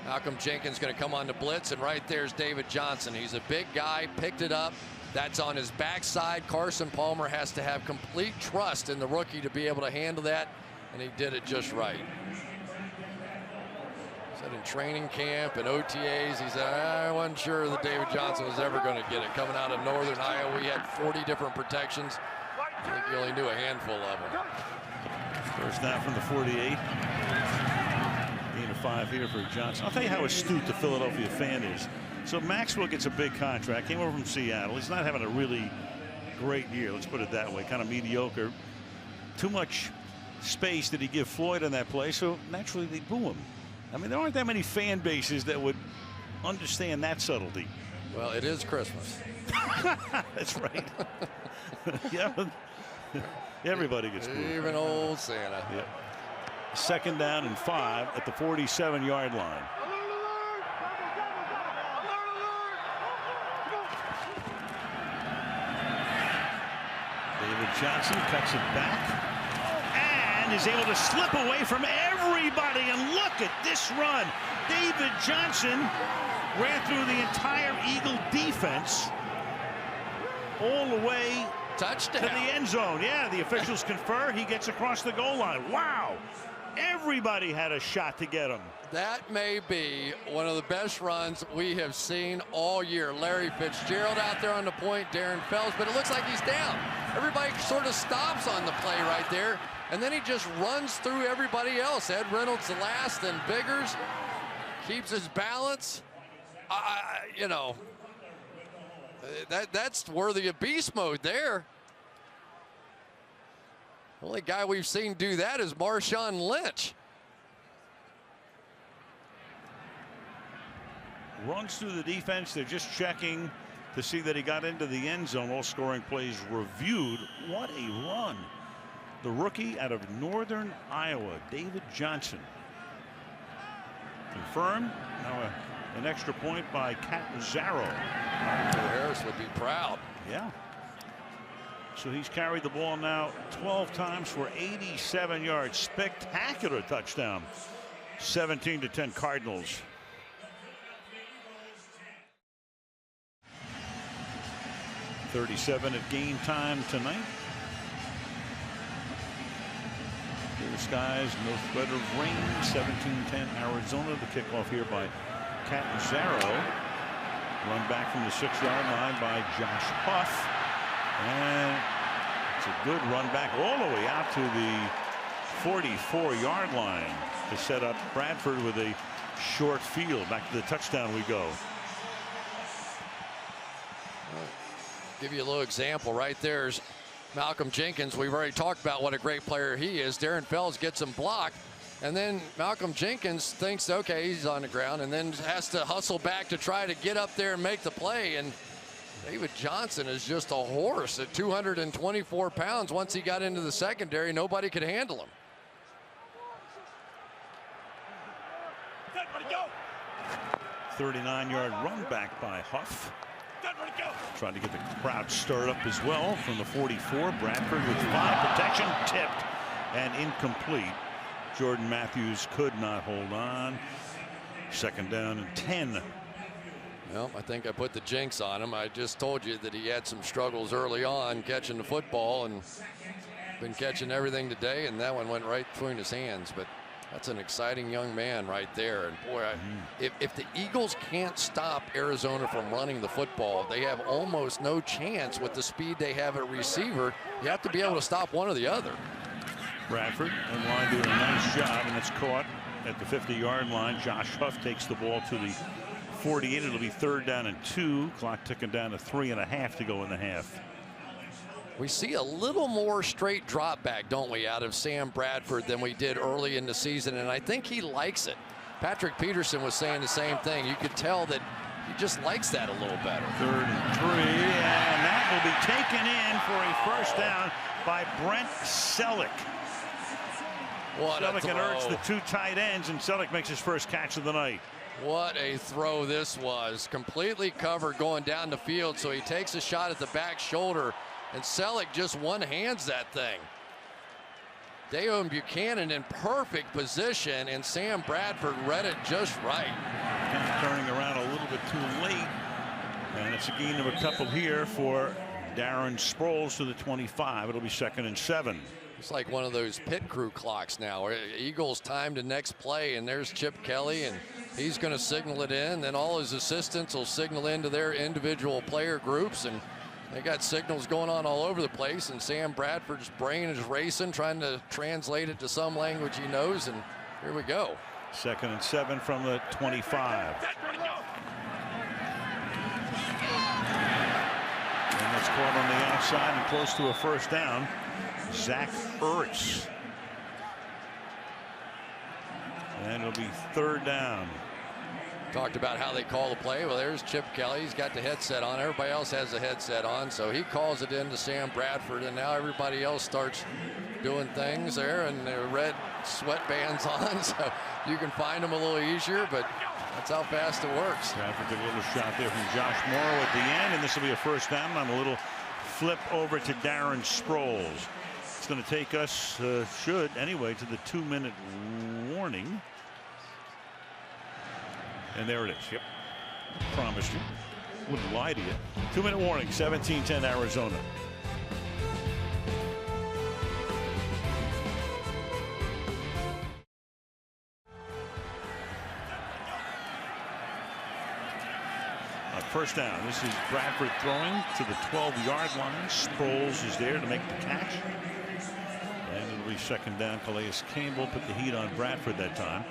S8: Malcolm Jenkins going to come on the blitz, and right there's David Johnson. He's a big guy, picked it up. That's on his backside. Carson Palmer has to have complete trust in the rookie to be able to handle that, and he did it just right. He said in training camp and OTAs, he said, I wasn't sure that David Johnson was ever going to get it. Coming out of Northern Iowa, he had 40 different protections. I think he only knew a handful of them.
S1: 1st down from the 48. Gain of 5 here for Johnson. I'll tell you how astute the Philadelphia fan is. So Maxwell gets a big contract, came over from Seattle. He's not having a really great year, let's put it that way, kind of mediocre. Too much space did he give Floyd on that play, so naturally they boo him. I mean, there aren't that many fan bases that would understand that subtlety.
S8: Well, it is Christmas.
S1: That's right. Yeah. Everybody gets moved.
S8: Even old Santa.
S1: Yeah. 2nd down and 5 at the 47-yard line. David Johnson cuts it back and is able to slip away from everybody. And look at this run. David Johnson ran through the entire Eagle defense all the way
S8: touchdown
S1: to the end zone. Yeah, the officials confer. He gets across the goal line. Wow. Everybody had a shot to get him.
S8: That may be one of the best runs we have seen all year. Larry Fitzgerald out there on the point, Darren Fells, but it looks like he's down. Everybody sort of stops on the play right there, and then he just runs through everybody else. Ed Reynolds the last, and Biggers keeps his balance. You know, that's worthy of beast mode there. The only guy we've seen do that is Marshawn Lynch.
S1: Runs through the defense. They're just checking to see that he got into the end zone. All scoring plays reviewed. What a run. The rookie out of Northern Iowa, David Johnson. Confirmed. Now an extra point by Catanzaro.
S8: Harris would be proud.
S1: Yeah. So he's carried the ball now 12 times for 87 yards. Spectacular touchdown. 17-10 Cardinals. .37 at game time tonight. Clear skies, no threat of rain. 17-10 Arizona. The kickoff here by Catanzaro. Run back from the 6-yard line by Josh Huff. And it's a good run back all the way out to the 44-yard line to set up Bradford with a short field. Back to the touchdown we go.
S8: Give you a little example right there's Malcolm Jenkins. We've already talked about what a great player he is. Darren Fells gets him blocked, and then Malcolm Jenkins thinks, okay, he's on the ground, and then has to hustle back to try to get up there and make the play. And David Johnson is just a horse at 224 pounds. Once he got into the secondary, nobody could handle him.
S1: 39-yard run back by Huff. Trying to get the crowd stirred up as well from the 44. Bradford with 5. Protection tipped and incomplete. Jordan Matthews could not hold on. 2nd down and 10.
S8: Well, I think I put the jinx on him. I just told you that he had some struggles early on catching the football, and been catching everything today, and that one went right between his hands. But that's an exciting young man right there. And boy, if the Eagles can't stop Arizona from running the football, they have almost no chance with the speed they have at receiver. You have to be able to stop one or the other.
S1: Bradford in line doing a nice job, and it's caught at the 50-yard line. Josh Huff takes the ball to the 48. It'll be 3rd down and 2. Clock ticking down to 3.5 to go in the half.
S8: We see a little more straight drop back, don't we, out of Sam Bradford than we did early in the season, and I think he likes it. Patrick Peterson was saying the same thing. You could tell that he just likes that a little better.
S1: 3rd and 3, and that will be taken in for a 1st down by Brent Selleck. Selleck unearths the 2 tight ends, and Selleck makes his first catch of the night.
S8: What a throw this was. Completely covered going down the field, so he takes a shot at the back shoulder, and Selleck just one-hands that thing. Dayon Buchanan in perfect position, and Sam Bradford read it just right.
S1: Kind of turning around a little bit too late, and it's a gain of a couple here for Darren Sproles to the 25. It'll be 2nd and 7.
S8: It's like one of those pit crew clocks now. Eagles time to next play, and there's Chip Kelly, and he's going to signal it in. Then all his assistants will signal into their individual player groups, and they got signals going on all over the place. And Sam Bradford's brain is racing, trying to translate it to some language he knows, and here we go.
S1: 2nd and 7 from the 25. And it's caught on the outside and close to a 1st down. Zach Ertz. And it'll be 3rd down.
S8: Talked about how they call the play. Well, there's Chip Kelly. He's got the headset on. Everybody else has the headset on. So he calls it in to Sam Bradford, and now everybody else starts doing things there, and their red sweatbands on, so you can find them a little easier, but that's how fast it works.
S1: Bradford took a little shot there from Josh Morrow at the end, and this will be a first down on a little flip over to Darren Sproles. It's going to take us, should anyway, to the 2-minute warning. And there it is. Yep. Promised you. Wouldn't lie to you. 2-minute warning, 17-10 Arizona. First down. This is Bradford throwing to the 12-yard line. Sproles is there to make the catch. And it'll be second down. Calais Campbell put the heat on Bradford that time.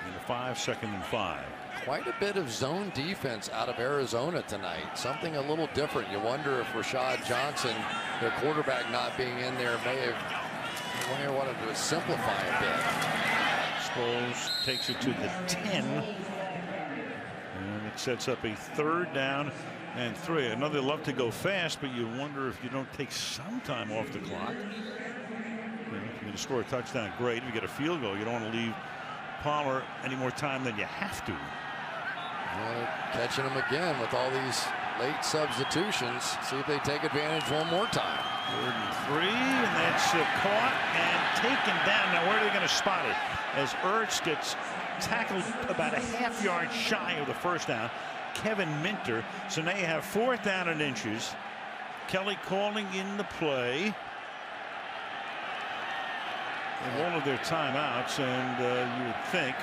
S1: And the 5, 2nd and 5.
S8: Quite a bit of zone defense out of Arizona tonight. Something a little different. You wonder if Rashad Johnson, their quarterback not being in there, may have wanted to simplify a bit.
S1: Sproles takes it to the 10. And it sets up a 3rd down and 3. I know they love to go fast, but you wonder if you don't take some time off the clock. If you're going to score a touchdown, great. If you get a field goal, you don't want to leave Palmer any more time than you have to.
S8: Catching him again with all these late substitutions. See if they take advantage one more time.
S1: 3rd and 3, and that's caught and taken down. Now, where are they going to spot it? As Ertz gets tackled about a half-yard shy of the first down. Kevin Minter. So now you have 4th down and inches. Kelly calling in the play. And all of their timeouts, and you would think.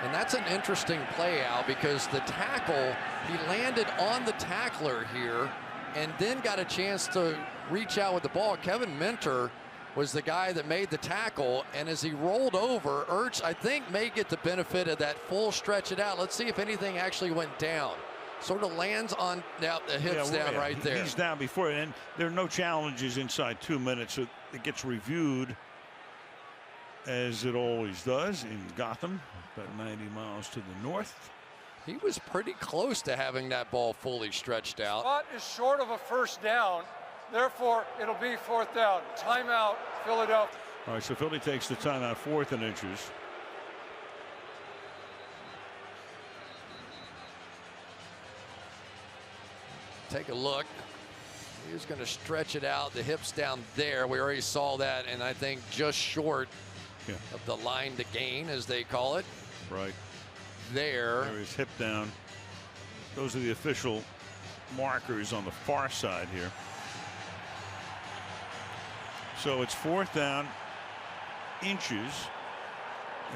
S8: And that's an interesting play, Al, because the tackle, he landed on the tackler here and then got a chance to reach out with the ball. Kevin Minter was the guy that made the tackle, and as he rolled over, Ertz, I think, may get the benefit of that full stretch it out. Let's see if anything actually went down. Sort of lands on now the hips down right there.
S1: He's down before, and there are no challenges inside 2 minutes. So it gets reviewed, as it always does in Gotham, about 90 miles to the north.
S8: He was pretty close to having that ball fully stretched out.
S12: Spot is short of a first down. Therefore, it'll be 4th down. Timeout, Philadelphia.
S1: All right, so Philly takes the timeout, 4th and inches.
S8: Take a look. He's going to stretch it out. The hips down there. We already saw that, and I think just short of the line to gain, as they call it.
S1: Right.
S8: There
S1: is hip down. Those are the official markers on the far side here. So it's 4th down, inches,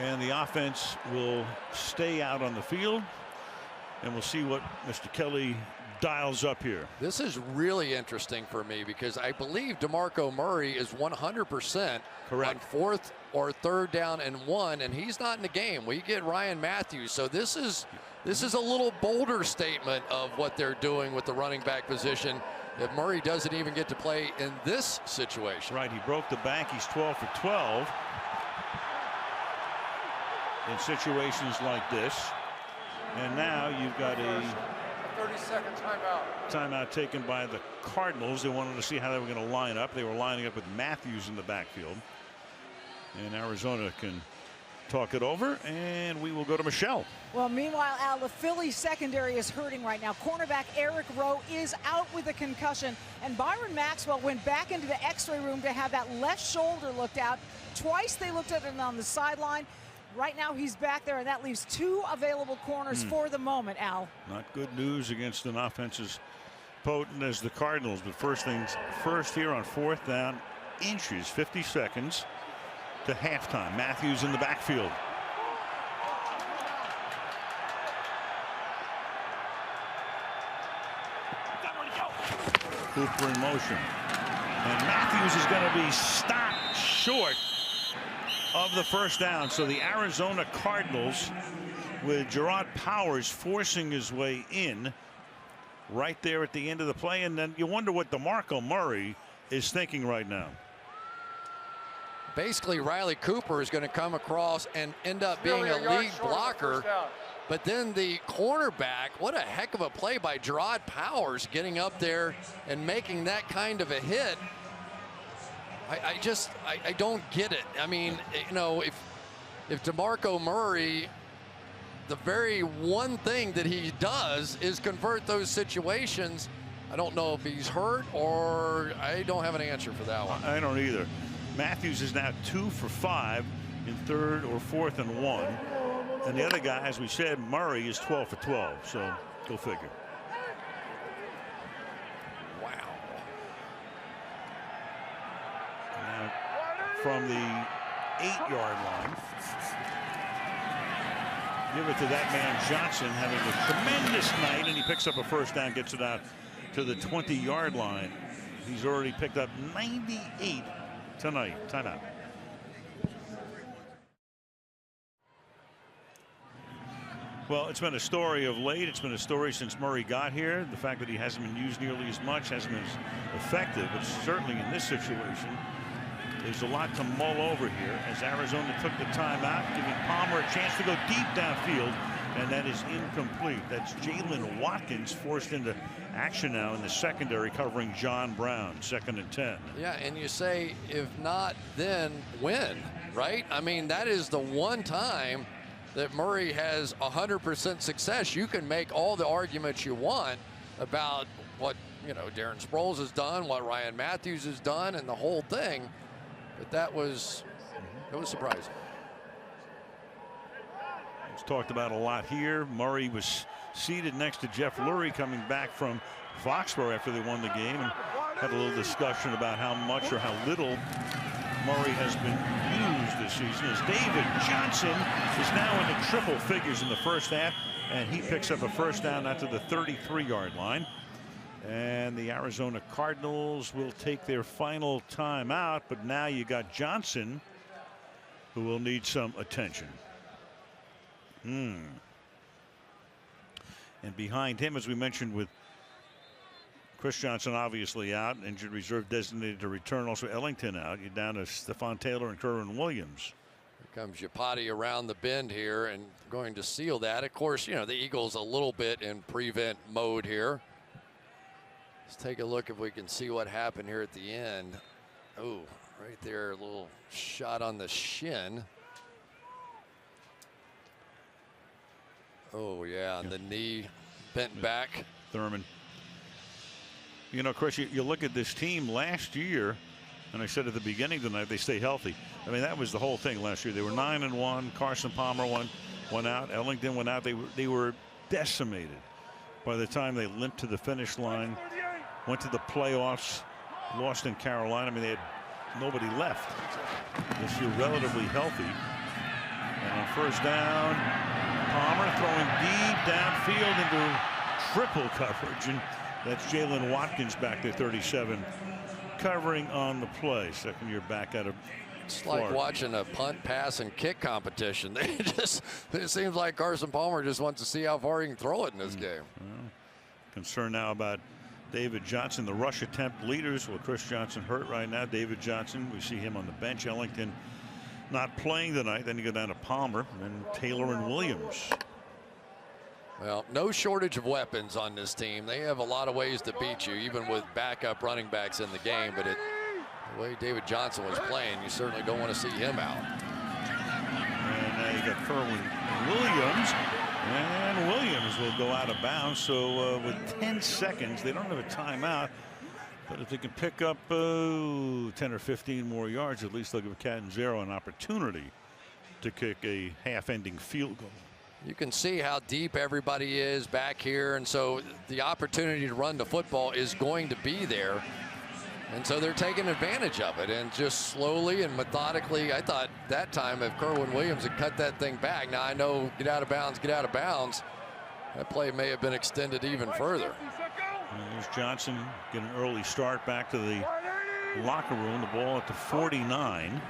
S1: and the offense will stay out on the field, and we'll see what Mr. Kelly dials up here.
S8: This is really interesting for me because I believe DeMarco Murray is 100%
S1: correct
S8: on 4th or 3rd down and 1, and he's not in the game. We get Ryan Matthews, so this is a little bolder statement of what they're doing with the running back position. If Murray doesn't even get to play in this situation.
S1: Right, he broke the bank. He's 12 for 12 in situations like this. And now you've got a
S12: 30-second timeout.
S1: Timeout taken by the Cardinals. They wanted to see how they were going to line up. They were lining up with Matthews in the backfield. And Arizona can talk it over, and we will go to Michelle.
S14: Well, meanwhile, Al, the Philly secondary is hurting right now. Cornerback Eric Rowe is out with a concussion, and Byron Maxwell went back into the x-ray room to have that left shoulder looked out. Twice they looked at it on the sideline. Right now he's back there, and that leaves 2 available corners for the moment, Al.
S1: Not good news against an offense as potent as the Cardinals, but first things first here on 4th down, inches, 50 seconds to halftime. Matthews in the backfield. Cooper in motion. And Matthews is going to be stopped short of the first down. So the Arizona Cardinals, with Gerard Powers forcing his way in right there at the end of the play. And then you wonder what DeMarco Murray is thinking right now.
S8: Basically, Riley Cooper is going to come across and end up being a lead blocker. But then the cornerback, what a heck of a play by Gerard Powers, getting up there and making that kind of a hit. I don't get it. I mean, you know, if DeMarco Murray, the very one thing that he does is convert those situations, I don't know if he's hurt or I don't have an answer for that one.
S1: I don't either. Matthews is now 2 for 5 in 3rd or 4th and 1. And the other guy, as we said, Murray, is 12 for 12. So go figure.
S8: Wow.
S1: Now from the 8-yard line. Give it to that man Johnson, having a tremendous night, and he picks up a first down, gets it out to the 20-yard line. He's already picked up 98 tonight. Timeout. Well, it's been a story of late. It's been a story since Murray got here. The fact that he hasn't been used nearly as much, hasn't been as effective, but certainly in this situation, there's a lot to mull over here as Arizona took the timeout, giving Palmer a chance to go deep downfield, and that is incomplete. That's Jalen Watkins forced into action now in the secondary, covering John Brown, 2nd and 10.
S8: Yeah, and you say, if not, then when, right? I mean, that is the one time that Murray has 100% success. You can make all the arguments you want about what, you know, Darren Sproles has done, what Ryan Matthews has done, and the whole thing. But that was surprising.
S1: It's talked about a lot here. Murray was seated next to Jeff Lurie coming back from Foxborough after they won the game, and had a little discussion about how much or how little Murray has been used this season. As David Johnson is now in the triple figures in the first half, and he picks up a first down out to the 33-yard line. And the Arizona Cardinals will take their final timeout, but now you got Johnson, who will need some attention. And behind him, as we mentioned, with Chris Johnson obviously out, injured reserve designated to return, also Ellington out, you're down to Stephon Taylor and Kerwin Williams.
S8: Here comes Yapati around the bend here and going to seal that. Of course, you know, the Eagles a little bit in prevent mode here. Let's take a look if we can see what happened here at the end. Oh, right there, a little shot on the shin. Oh, yeah, and the knee bent back.
S1: Thurman. You know, Chris, you look at this team last year, and I said at the beginning of the night, they stay healthy. I mean, that was the whole thing last year. They were 9-1. Carson Palmer went out. Ellington went out. They were decimated by the time they limped to the finish line, went to the playoffs, lost in Carolina. I mean, they had nobody left. This year, relatively healthy. And on first down, Palmer throwing deep downfield into triple coverage, and that's Jalen Watkins back there, 37, covering on the play. Second year back out of Florida.
S8: Like watching a punt, pass, and kick competition. It seems like Carson Palmer just wants to see how far he can throw it in this game.
S1: Well, concerned now about David Johnson, the rush attempt leaders. Well, Chris Johnson hurt right now. David Johnson, we see him on the bench. Ellington not playing tonight. Then you go down to Palmer, and then Taylor and Williams.
S8: Well, no shortage of weapons on this team. They have a lot of ways to beat you, even with backup running backs in the game. But the way David Johnson was playing, you certainly don't want to see him out.
S1: And now you got Kerwin Williams. And Williams will go out of bounds. So with 10 seconds, they don't have a timeout. But if they can pick up 10 or 15 more yards, at least they'll give Catanzaro an opportunity to kick a half-ending field goal.
S8: You can see how deep everybody is back here, and so the opportunity to run the football is going to be there. And so they're taking advantage of it, and just slowly and methodically. I thought that time if Kerwin Williams had cut that thing back. Now I know get out of bounds, get out of bounds. That play may have been extended even further.
S1: And there's Johnson getting an early start back to the locker room. The ball at the 49.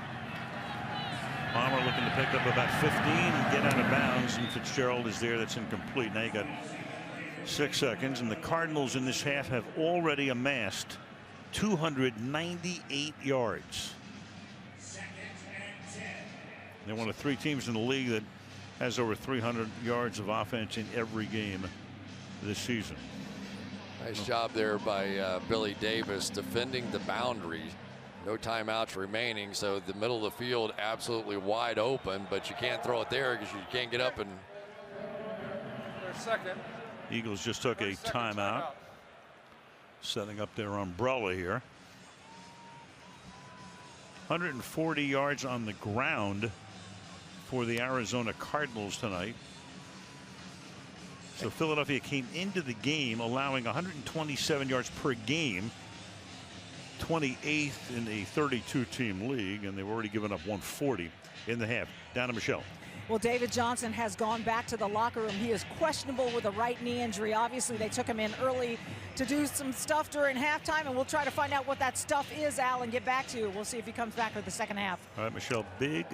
S1: Palmer looking to pick up about 15 and get out of bounds, and Fitzgerald is there. That's incomplete. Now you got 6 seconds, and the Cardinals in this half have already amassed 298 yards. They're one of 3 teams in the league that has over 300 yards of offense in every game this season.
S8: Nice job there by Billy Davis defending the boundary. No timeouts remaining, so the middle of the field absolutely wide open, but you can't throw it there because you can't get up and.
S12: Second.
S1: Eagles just took a timeout, setting up their umbrella here. 140 yards on the ground for the Arizona Cardinals tonight. So Philadelphia came into the game allowing 127 yards per game, 28th in a 32-team league, and they've already given up 140 in the half. Down to Michelle.
S14: Well, David Johnson has gone back to the locker room. He is questionable with a right knee injury. Obviously, they took him in early to do some stuff during halftime, and we'll try to find out what that stuff is, Al, and get back to you. We'll see if he comes back for the second half.
S1: All right, Michelle, big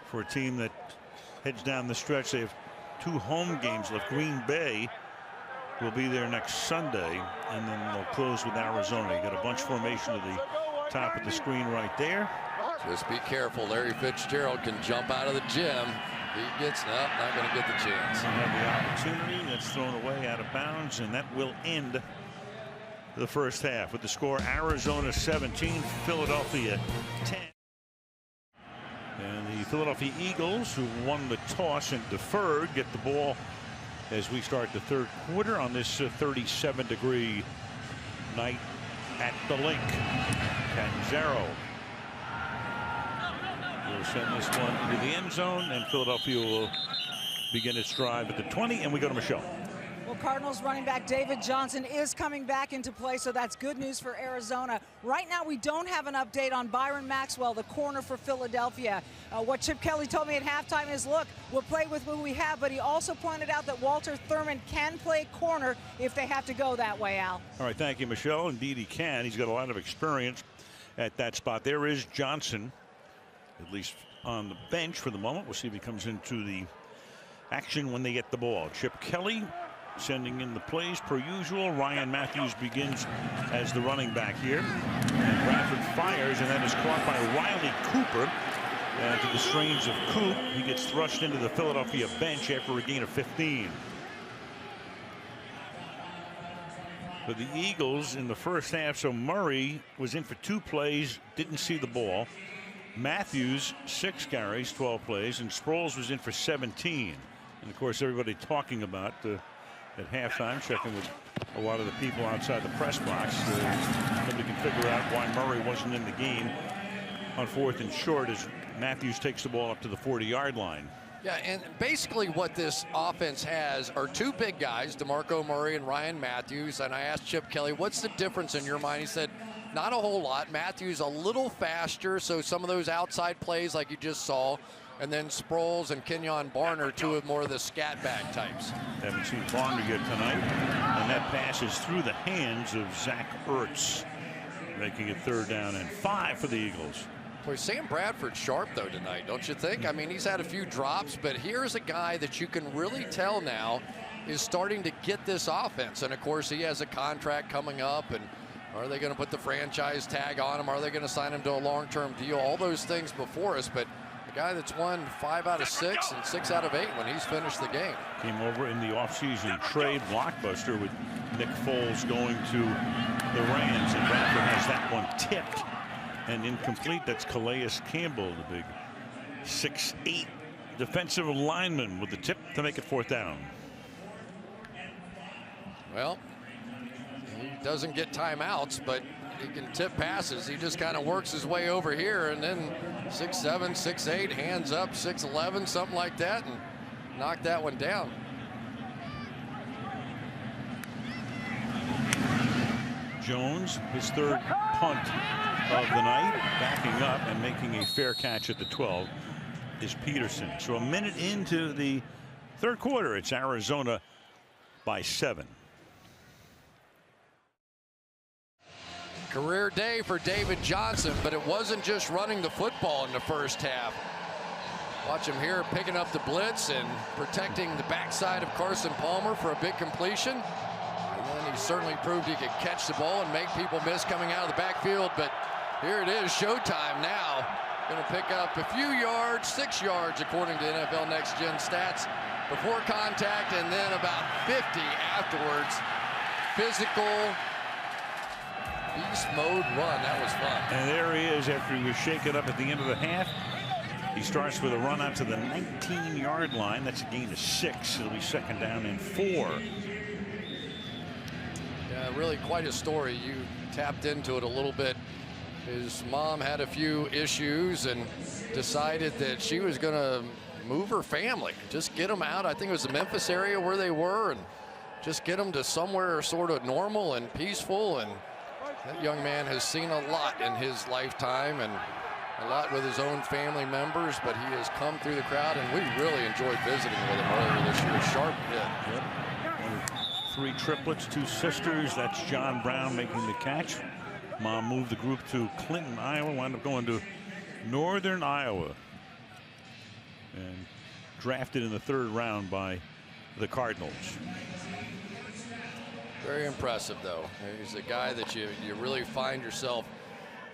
S1: for a team that heads down the stretch. They have 2 home games left. Green Bay will be there next Sunday, and then they'll close with Arizona. You got a bunch formation at the top of the screen right there.
S8: Just be careful. Larry Fitzgerald can jump out of the gym. He gets not going to get the chance.
S1: Have the opportunity. That's thrown away out of bounds, and that will end the first half with the score Arizona 17, Philadelphia 10. And the Philadelphia Eagles, who won the toss and deferred, get the ball as we start the third quarter on this 37-degree night at the link. Canzaro will send this one into the end zone, and Philadelphia will begin its drive at the 20, and we go to Michelle.
S14: Well, Cardinals running back David Johnson is coming back into play, so that's good news for Arizona. Right now, we don't have an update on Byron Maxwell, the corner for Philadelphia. What Chip Kelly told me at halftime is, look, we'll play with what we have, but he also pointed out that Walter Thurman can play corner if they have to go that way, Al.
S1: All right, thank you, Michelle. Indeed, he can. He's got a lot of experience at that spot. There is Johnson, at least on the bench for the moment. We'll see if he comes into the action when they get the ball. Chip Kelly sending in the plays per usual. Ryan Matthews begins as the running back here. And Bradford fires, and that is caught by Riley Cooper. And to the strains of Coop, he gets thrust into the Philadelphia bench after a gain of 15. For the Eagles in the first half, so Murray was in for 2 plays, didn't see the ball. Matthews 6 carries, 12 plays, and Sproles was in for 17. And of course, everybody talking about at halftime, checking with a lot of the people outside the press box. Nobody can figure out why Murray wasn't in the game on 4th and short as Matthews takes the ball up to the 40-yard line.
S8: Yeah, and basically what this offense has are 2 big guys, DeMarco Murray and Ryan Matthews. And I asked Chip Kelly, what's the difference in your mind? He said, not a whole lot. Matthews a little faster, so some of those outside plays like you just saw. And then Sproles and Kenyon Barner, 2 of more of the scat back types.
S1: Haven't seen Barner yet tonight. And that pass is through the hands of Zach Ertz, making it 3rd down and 5 for the Eagles.
S8: Boy, Sam Bradford's sharp, though, tonight, don't you think? I mean, he's had a few drops, but here's a guy that you can really tell now is starting to get this offense. And, of course, he has a contract coming up, and are they going to put the franchise tag on him? Are they going to sign him to a long-term deal? All those things before us, but a guy that's won 5 out of 6 and 6 out of 8 when he's finished the game.
S1: Came over in the offseason trade blockbuster with Nick Foles going to the Rams, and Bradford has that one tipped and incomplete. That's Calais Campbell, the big 6'8" defensive lineman, with the tip to make it 4th down.
S8: Well, he doesn't get timeouts, but he can tip passes. He just kind of works his way over here, and then 6'7", 6'8", hands up, 6'11", something like that, and knock that one down.
S1: Jones, his 3rd punt of the night, backing up and making a fair catch at the 12 is Peterson. So a minute into the 3rd quarter, it's Arizona by 7.
S8: Career day for David Johnson, but it wasn't just running the football in the first half. Watch him here picking up the blitz and protecting the backside of Carson Palmer for a big completion. And then he certainly proved he could catch the ball and make people miss coming out of the backfield. But here it is, showtime now. Going to pick up a few yards, 6 yards according to NFL Next Gen stats before contact, and then about 50 afterwards. Physical beast mode run. That was fun.
S1: And there he is after he was shaken up at the end of the half. He starts with a run out to the 19-yard line. That's a gain of 6. It'll be 2nd down and 4.
S8: Yeah, really quite a story. You tapped into it a little bit. His mom had a few issues and decided that she was going to move her family, just get them out. I think it was the Memphis area where they were, and just get them to somewhere sort of normal and peaceful. And that young man has seen a lot in his lifetime and a lot with his own family members, but he has come through the crowd, and we really enjoyed visiting with him earlier this year. Sharp hit.
S1: Yep. 3 triplets, 2 sisters. That's John Brown making the catch. Mom moved the group to Clinton, Iowa, wound up going to Northern Iowa, and drafted in the 3rd round by the Cardinals.
S8: Very impressive, though. He's a guy that you really find yourself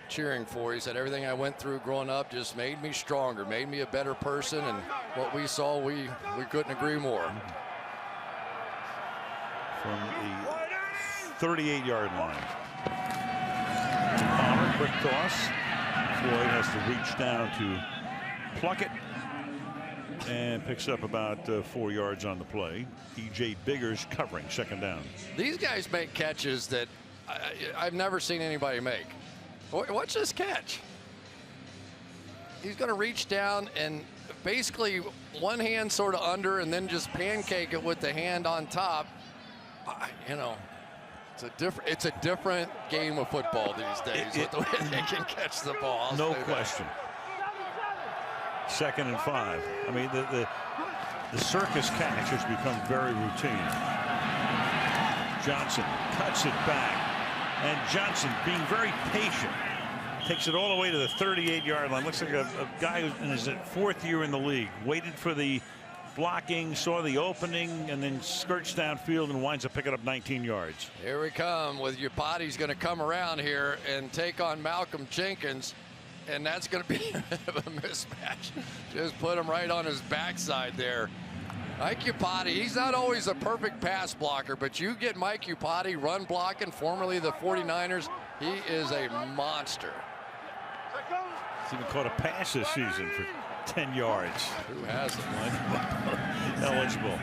S8: cheering for. He said, everything I went through growing up just made me stronger, made me a better person, and what we saw, we couldn't agree more.
S1: From the 38-yard line. Palmer, quick toss. Floyd has to reach down to pluck it, and picks up about 4 yards on the play. E.J. Biggers covering, 2nd down.
S8: These guys make catches that I've never seen anybody make. Watch this catch. He's going to reach down and basically one hand sort of under and then just pancake it with the hand on top. You know, it's a different game of football these days with the way they can catch the ball.
S1: No question. 2nd and 5. I mean, the circus catch has become very routine. Johnson cuts it back, and Johnson, being very patient, takes it all the way to the 38-yard line. Looks like a guy who's in his 4th year in the league. Waited for the blocking, saw the opening, and then skirts downfield and winds up picking up 19 yards.
S8: Here we come with Iupati's going to come around here and take on Malcolm Jenkins, and that's going to be a bit of a mismatch. Just put him right on his backside there. Mike Iupati, he's not always a perfect pass blocker, but you get Mike Iupati run blocking, formerly the 49ers, he is a monster.
S1: He's even caught a pass this season for 10 yards.
S8: Who hasn't?
S1: Eligible.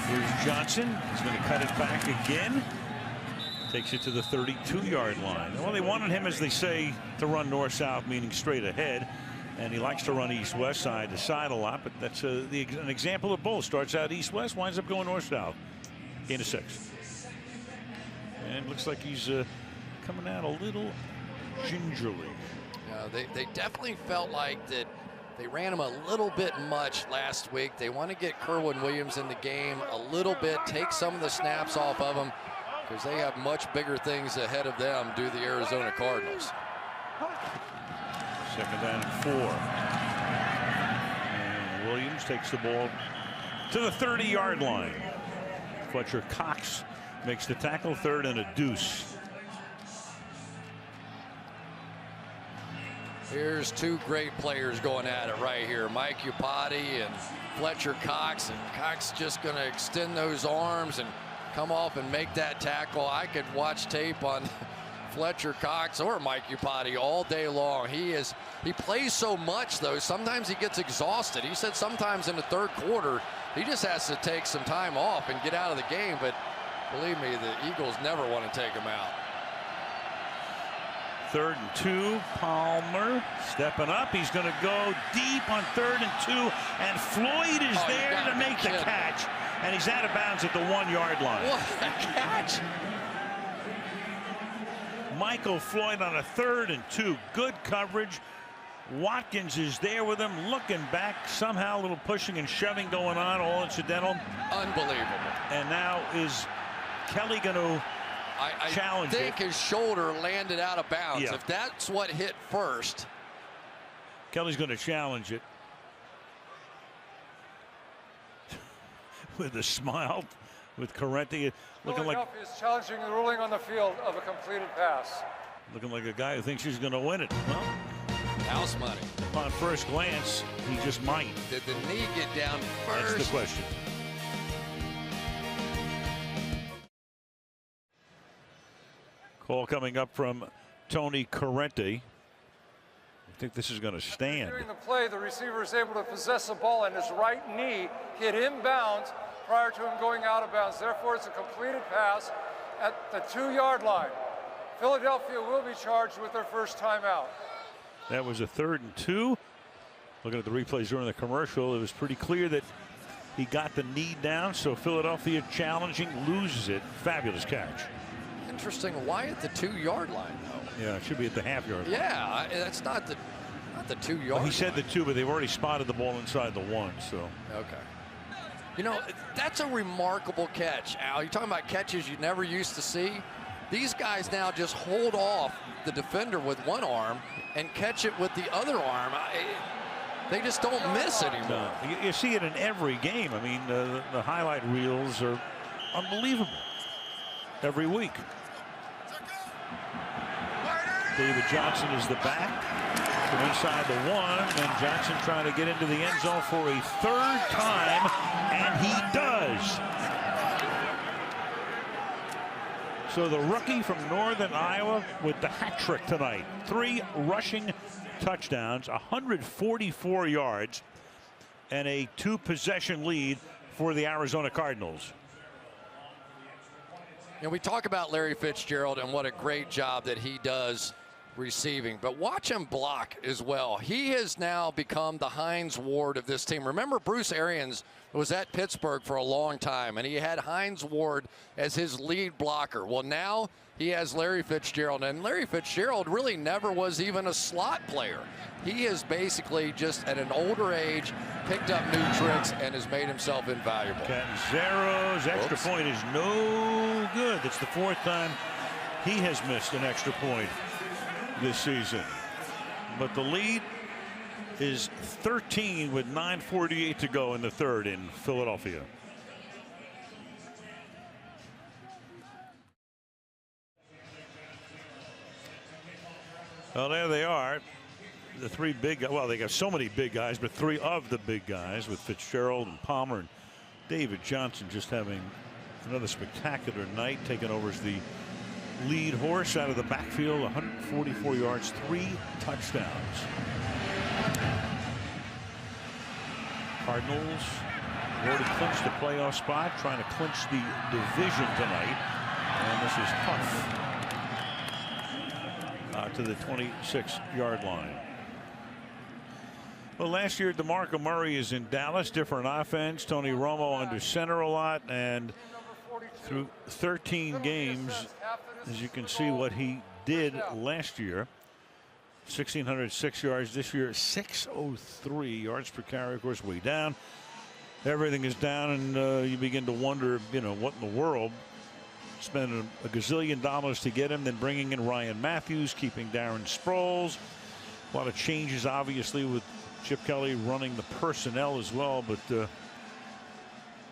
S1: Here's Johnson. He's going to cut it back again. Takes it to the 32-yard line. Well, they wanted him, as they say, to run north-south, meaning straight ahead. And he likes to run east-west, side to side a lot. But that's an example of both. Starts out east-west, winds up going north-south. Gain of 6. And it looks like he's coming out a little gingerly.
S8: They definitely felt like that they ran him a little bit much last week. They want to get Kerwin Williams in the game a little bit, take some of the snaps off of him, because they have much bigger things ahead of them, do the Arizona Cardinals.
S1: 2nd down and 4. And Williams takes the ball to the 30-yard line. Fletcher Cox makes the tackle, 3rd and a deuce.
S8: Here's 2 great players going at it right here. Mike Iupati and Fletcher Cox. And Cox just going to extend those arms and come off and make that tackle. I could watch tape on Fletcher Cox or Mike Iupati all day long. He plays so much, though. Sometimes he gets exhausted. He said sometimes in the 3rd quarter, he just has to take some time off and get out of the game. But believe me, the Eagles never want to take him out.
S1: 3rd and 2. Palmer stepping up. He's going to go deep on 3rd and 2. And Floyd is there to make the catch. And he's out of bounds at the 1-yard line.
S8: What a catch.
S1: Michael Floyd on a 3rd and 2. Good coverage. Watkins is there with him, looking back. Somehow a little pushing and shoving going on, all incidental.
S8: Unbelievable.
S1: And now is Kelly going to challenge it?
S8: I think his shoulder landed out of bounds.
S1: Yeah.
S8: If that's what hit first.
S1: Kelly's going to challenge it. With a smile, with Correnti looking like
S12: is challenging the ruling on the field of a completed pass.
S1: Looking like a guy who thinks he's going to win it. Well,
S8: House money.
S1: Upon first glance, he just might.
S8: Did the knee get down first?
S1: That's the question. Call coming up from Tony Corrente. I think this is going to stand.
S12: During the play, the receiver is able to possess the ball, and his right knee hit inbounds prior to him going out of bounds. Therefore, it's a completed pass at the 2-yard line. Philadelphia will be charged with their first timeout.
S1: That was a 3rd and 2. Looking at the replays during the commercial, it was pretty clear that he got the knee down, so Philadelphia challenging, loses it. Fabulous catch.
S8: Interesting. Why at the 2-yard line, though?
S1: Yeah, it should be at the half-yard line.
S8: Yeah, that's not the 2-yard
S1: Well, he said the 2, but they've already spotted the ball inside the 1, so.
S8: Okay. You know, that's a remarkable catch, Al. You're talking about catches you never used to see. These guys now just hold off the defender with one arm and catch it with the other arm. They just don't miss anymore.
S1: No, you see it in every game. I mean, the highlight reels are unbelievable every week. David Johnson is the back from inside the 1, and Johnson trying to get into the end zone for a 3rd time, and he does. So the rookie from Northern Iowa with the hat trick tonight. 3 rushing touchdowns, 144 yards, and a 2-possession lead for the Arizona Cardinals.
S8: And we talk about Larry Fitzgerald and what a great job that he does receiving, but watch him block as well. He has now become the Hines Ward of this team. Remember, Bruce Arians was at Pittsburgh for a long time, and he had Hines Ward as his lead blocker. Well, now he has Larry Fitzgerald, and Larry Fitzgerald really never was even a slot player. He has basically just at an older age picked up new tricks and has made himself invaluable.
S1: Catanzaro's extra point is no good. That's the 4th time he has missed an extra point this season. But the lead is 13 with 9:48 to go in the 3rd in Philadelphia. Well, there they are. The 3 big, well, they got so many big guys, but 3 of the big guys with Fitzgerald and Palmer and David Johnson just having another spectacular night, taking over as the lead horse out of the backfield. 144 yards, 3 touchdowns. Cardinals already clinched the playoff spot, trying to clinch the division tonight, and this is tough. To the 26-yard line. Well, last year DeMarco Murray is in Dallas, different offense. Tony Romo under center a lot, and through 13 games, as you can see what he did last year. 1,606 yards this year, 603 yards per carry, of course, way down. Everything is down, and you begin to wonder, you know, what in the world. Spending a gazillion dollars to get him, then bringing in Ryan Matthews, keeping Darren Sproles. A lot of changes, obviously, with Chip Kelly running the personnel as well, but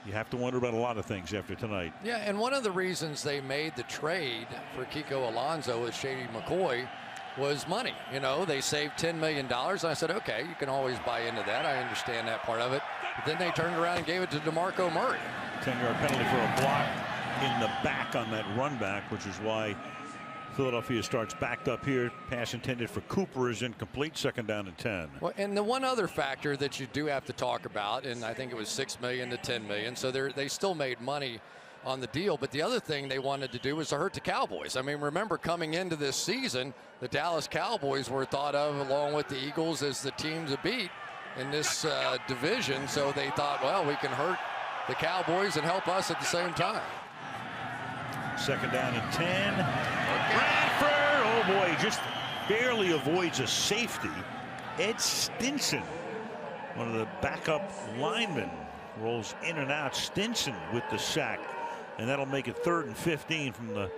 S1: you have to wonder about a lot of things after tonight.
S8: Yeah, and one of the reasons they made the trade for Kiko Alonso with Shady McCoy was money. You know, they saved $10 million. And I said, okay, you can always buy into that. I understand that part of it. But then they turned around and gave it to DeMarco Murray.
S1: 10-yard penalty for a block in the back on that run back, which is why Philadelphia starts backed up here. Pass intended for Cooper is incomplete. 2nd down and 10.
S8: Well, and the one other factor that you do have to talk about, and I think it was $6 million to $10 million, so they still made money on the deal. But the other thing they wanted to do was to hurt the Cowboys. I mean, remember coming into this season, the Dallas Cowboys were thought of along with the Eagles as the team to beat in this division. So they thought, well, we can hurt the Cowboys and help us at the same time.
S1: 2nd down and 10. Bradford, oh boy, just barely avoids a safety. Ed Stinson, one of the backup linemen, rolls in and out. Stinson with the sack, and that'll make it 3rd and 15 from the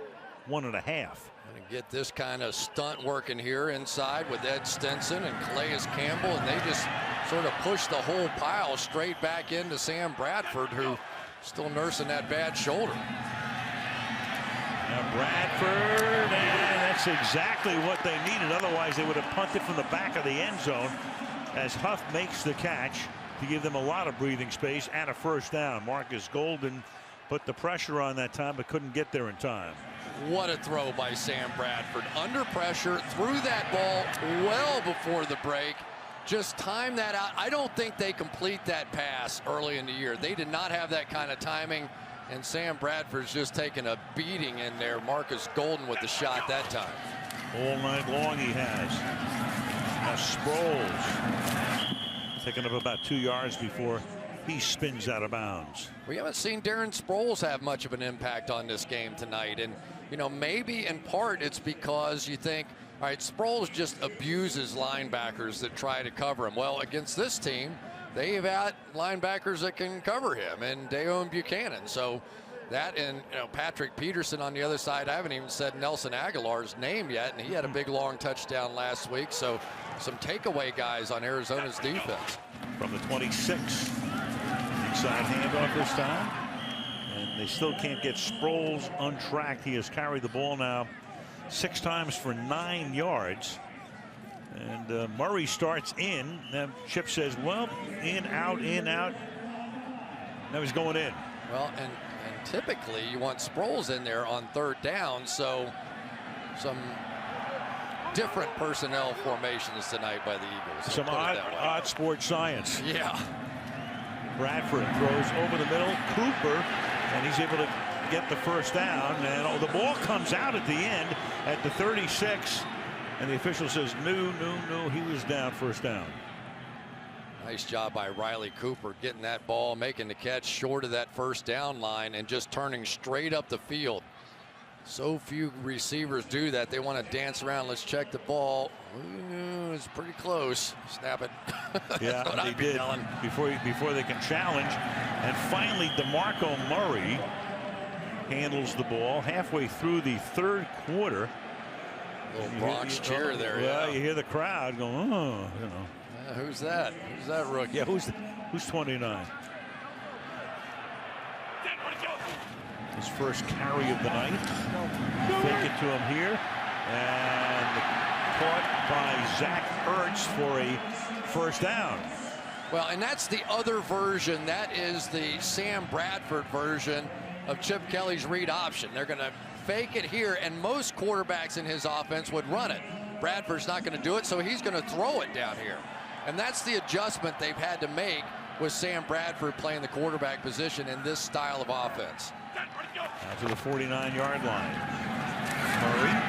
S1: 1.5.
S8: Going to get this kind of stunt working here inside with Ed Stinson and Calais Campbell, and they just sort of push the whole pile straight back into Sam Bradford, who still nursing that bad shoulder.
S1: Now Bradford, and That's exactly what they needed. Otherwise, they would have punted from the back of the end zone as Huff makes the catch to give them a lot of breathing space and a first down. Marcus Golden put the pressure on that time, but couldn't get there in time.
S8: What a throw by Sam Bradford. Under pressure, threw that ball well before the break. Just time that out. I don't think they complete that pass early in the year. They did not have that kind of timing, and Sam Bradford's just taking a beating in there. Marcus Golden with the shot that time.
S1: All night long he has. Now Sproles picking up about 2 yards before he spins out of bounds.
S8: We haven't seen Darren Sproles have much of an impact on this game tonight, and you know, maybe in part it's because you think, all right, Sproles just abuses linebackers that try to cover him. Well, against this team, they've had linebackers that can cover him, and Deo and Buchanan. So that, and you know, Patrick Peterson on the other side. I haven't even said Nelson Aguilar's name yet, and he had a big long touchdown last week. So some takeaway guys on Arizona's defense.
S1: From the 26, inside handoff this time, and they still can't get Sproles untracked. He has carried the ball now 6 times for 9 yards. And Murray starts in. Now Chip says, well, in, out, in, out. Now he's going in.
S8: Well, and typically you want Sproles in there on 3rd down. So some different personnel formations tonight by the Eagles.
S1: Some odd sports science.
S8: Yeah.
S1: Bradford throws over the middle. Cooper, and he's able to get the first down. And the ball comes out at the end at the 36. And the official says, no, he was down, first down.
S8: Nice job by Riley Cooper getting that ball, making the catch short of that first down line, and just turning straight up the field. So few receivers do that. They want to dance around. Let's check the ball. Ooh, it's pretty close. Snap it.
S1: Yeah, they did before they can challenge. And finally, DeMarco Murray handles the ball halfway through the 3rd quarter.
S8: Little Bronx cheer there.
S1: Yeah, you hear the crowd going, oh, you know.
S8: Who's that? Who's that rookie?
S1: Yeah, who's 29? His first carry of the night. Fake it to him here. And caught by Zach Ertz for a first down.
S8: Well, and that's the other version. That is the Sam Bradford version of Chip Kelly's read option. They're going to fake it here, and most quarterbacks in his offense would run it. Bradford's not going to do it, so he's going to throw it down here. And that's the adjustment they've had to make with Sam Bradford playing the quarterback position in this style of offense.
S1: Out to the 49-yard line. Murray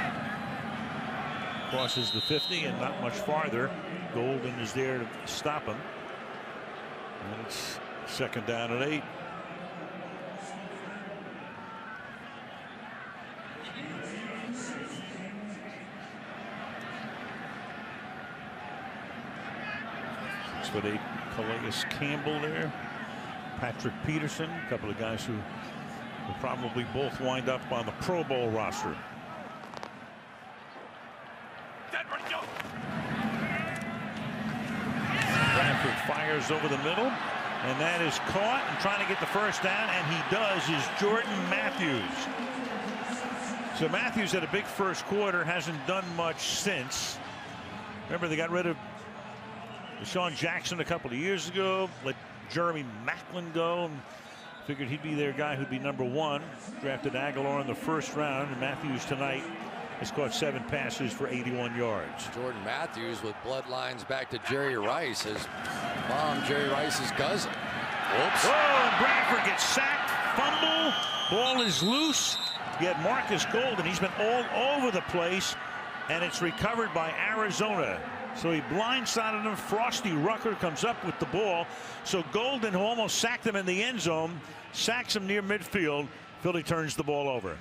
S1: crosses the 50 and not much farther. Golden is there to stop him. And it's 2nd down and 8. With a Calais Campbell there, Patrick Peterson, a couple of guys who will probably both wind up on the Pro Bowl roster. Bradford fires over the middle, and that is caught, and trying to get the first down, and he does, is Jordan Matthews. So Matthews had a big first quarter, hasn't done much since. Remember, they got rid of Deshaun Jackson a couple of years ago, let Jeremy Maclin go, and figured he'd be their guy who'd be #1. Drafted Aguilar in the 1st round, and Matthews tonight has caught 7 passes for 81 yards.
S8: Jordan Matthews with bloodlines back to Jerry Rice, his mom, Jerry Rice's cousin. Whoops.
S1: Oh, and Bradford gets sacked, fumble, ball is loose. Yet Marcus Golden, he's been all over the place, and it's recovered by Arizona. So he blindsided him. Frosty Rucker comes up with the ball. So Golden, who almost sacked him in the end zone, sacks him near midfield. Philly turns the ball over.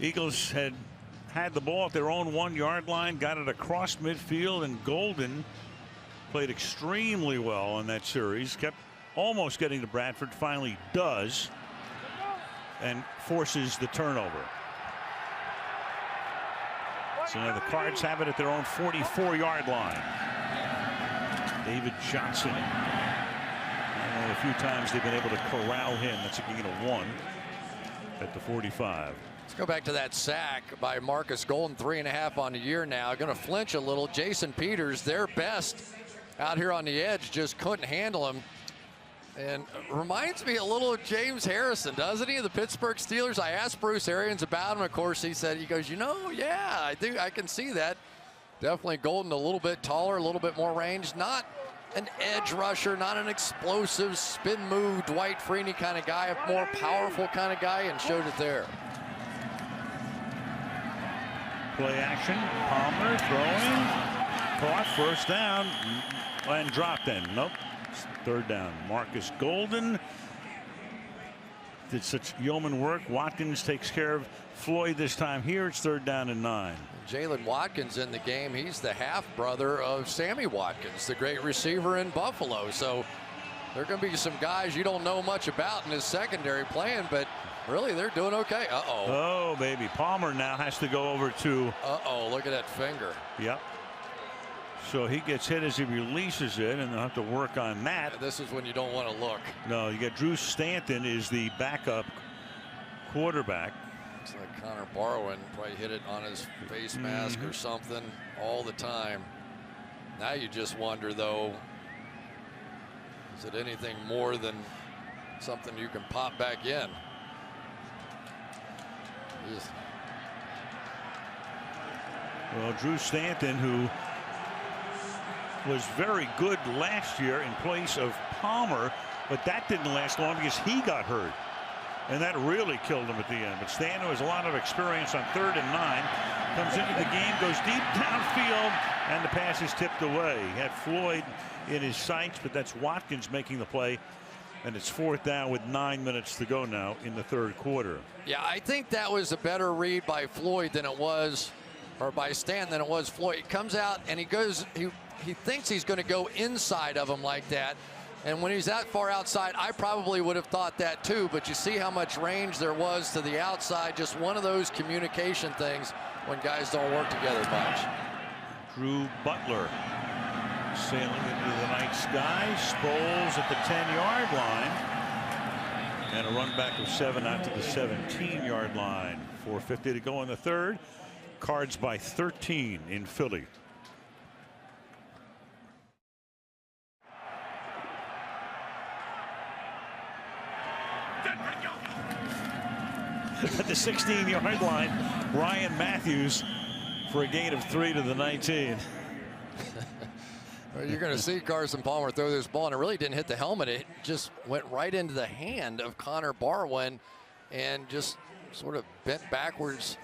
S1: Eagles had the ball at their own 1-yard line, got it across midfield, and Golden played extremely well in that series. Kept almost getting to Bradford, finally does, and forces the turnover. So now the Cards have it at their own 44-yard line. David Johnson. And a few times they've been able to corral him. That's a gain of 1. at the 45.
S8: Let's go back to that sack by Marcus Golden, 3.5 on the year now. Going to flinch a little. Jason Peters, their best out here on the edge, just couldn't handle him. And reminds me a little of James Harrison, doesn't he, of the Pittsburgh Steelers? I asked Bruce Arians about him. Of course, he goes, yeah, I do. I can see that. Definitely Golden a little bit taller, a little bit more range. Not an edge rusher, not an explosive spin move Dwight Freeney kind of guy, a more powerful kind of guy, and showed it there.
S1: Play action. Palmer throwing. Caught. First down. And dropped in. Nope. Third down. Marcus Golden did such yeoman work. Watkins takes care of Floyd this time. Here it's 3rd down and 9.
S8: Jalen Watkins in the game. He's the half-brother of Sammy Watkins, the great receiver in Buffalo. So there are going to be some guys you don't know much about in his secondary playing, but really they're doing okay. Uh-oh.
S1: Oh, baby. Palmer now has to go over to.
S8: Uh-oh, look at that finger.
S1: Yep. So he gets hit as he releases it, and they'll have to work on that.
S8: This is when you don't want to look.
S1: No, you got Drew Stanton is the backup quarterback.
S8: Looks like Connor Barwin probably hit it on his face mask or something all the time. Now you just wonder, though, is it anything more than something you can pop back in?
S1: Well, Drew Stanton, who was very good last year in place of Palmer, but that didn't last long because he got hurt. And that really killed him at the end. But Stanton has a lot of experience on 3rd and 9. Comes into the game, goes deep downfield, and the pass is tipped away. He had Floyd in his sights, but that's Watkins making the play. And it's 4th down with 9 minutes to go now in the 3rd quarter.
S8: Yeah, I think that was a better read by Floyd than it was, or by Stanton than it was Floyd. He comes out and he goes, he thinks he's going to go inside of him like that. And when he's that far outside, I probably would have thought that too. But you see how much range there was to the outside. Just one of those communication things when guys don't work together much.
S1: Drew Butler sailing into the night sky. Sproles at the 10-yard line. And a run back of 7 out to the 17-yard line. 4:50 to go in the 3rd. Cards by 13 in Philly. At the 16-yard line, Ryan Matthews for a gain of 3 to the 19.
S8: Well, you're going to see Carson Palmer throw this ball, and it really didn't hit the helmet. It just went right into the hand of Connor Barwin and just sort of bent backwards.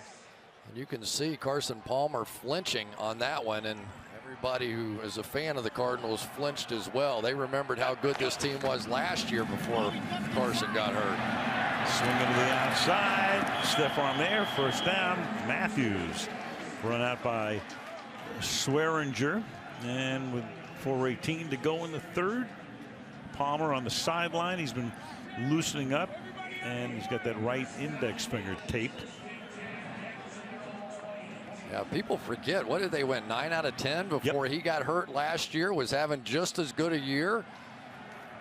S8: And you can see Carson Palmer flinching on that one, and everybody who is a fan of the Cardinals flinched as well. They remembered how good this team was last year before Carson got hurt.
S1: Swinging to the outside. Stiff arm there. 1st down. Matthews run out by Swearinger. And with 4:18 to go in the 3rd. Palmer on the sideline. He's been loosening up. And he's got that right index finger taped.
S8: Yeah, people forget. What did they win? 9 out of 10 before he got hurt last year. Was having just as good a year.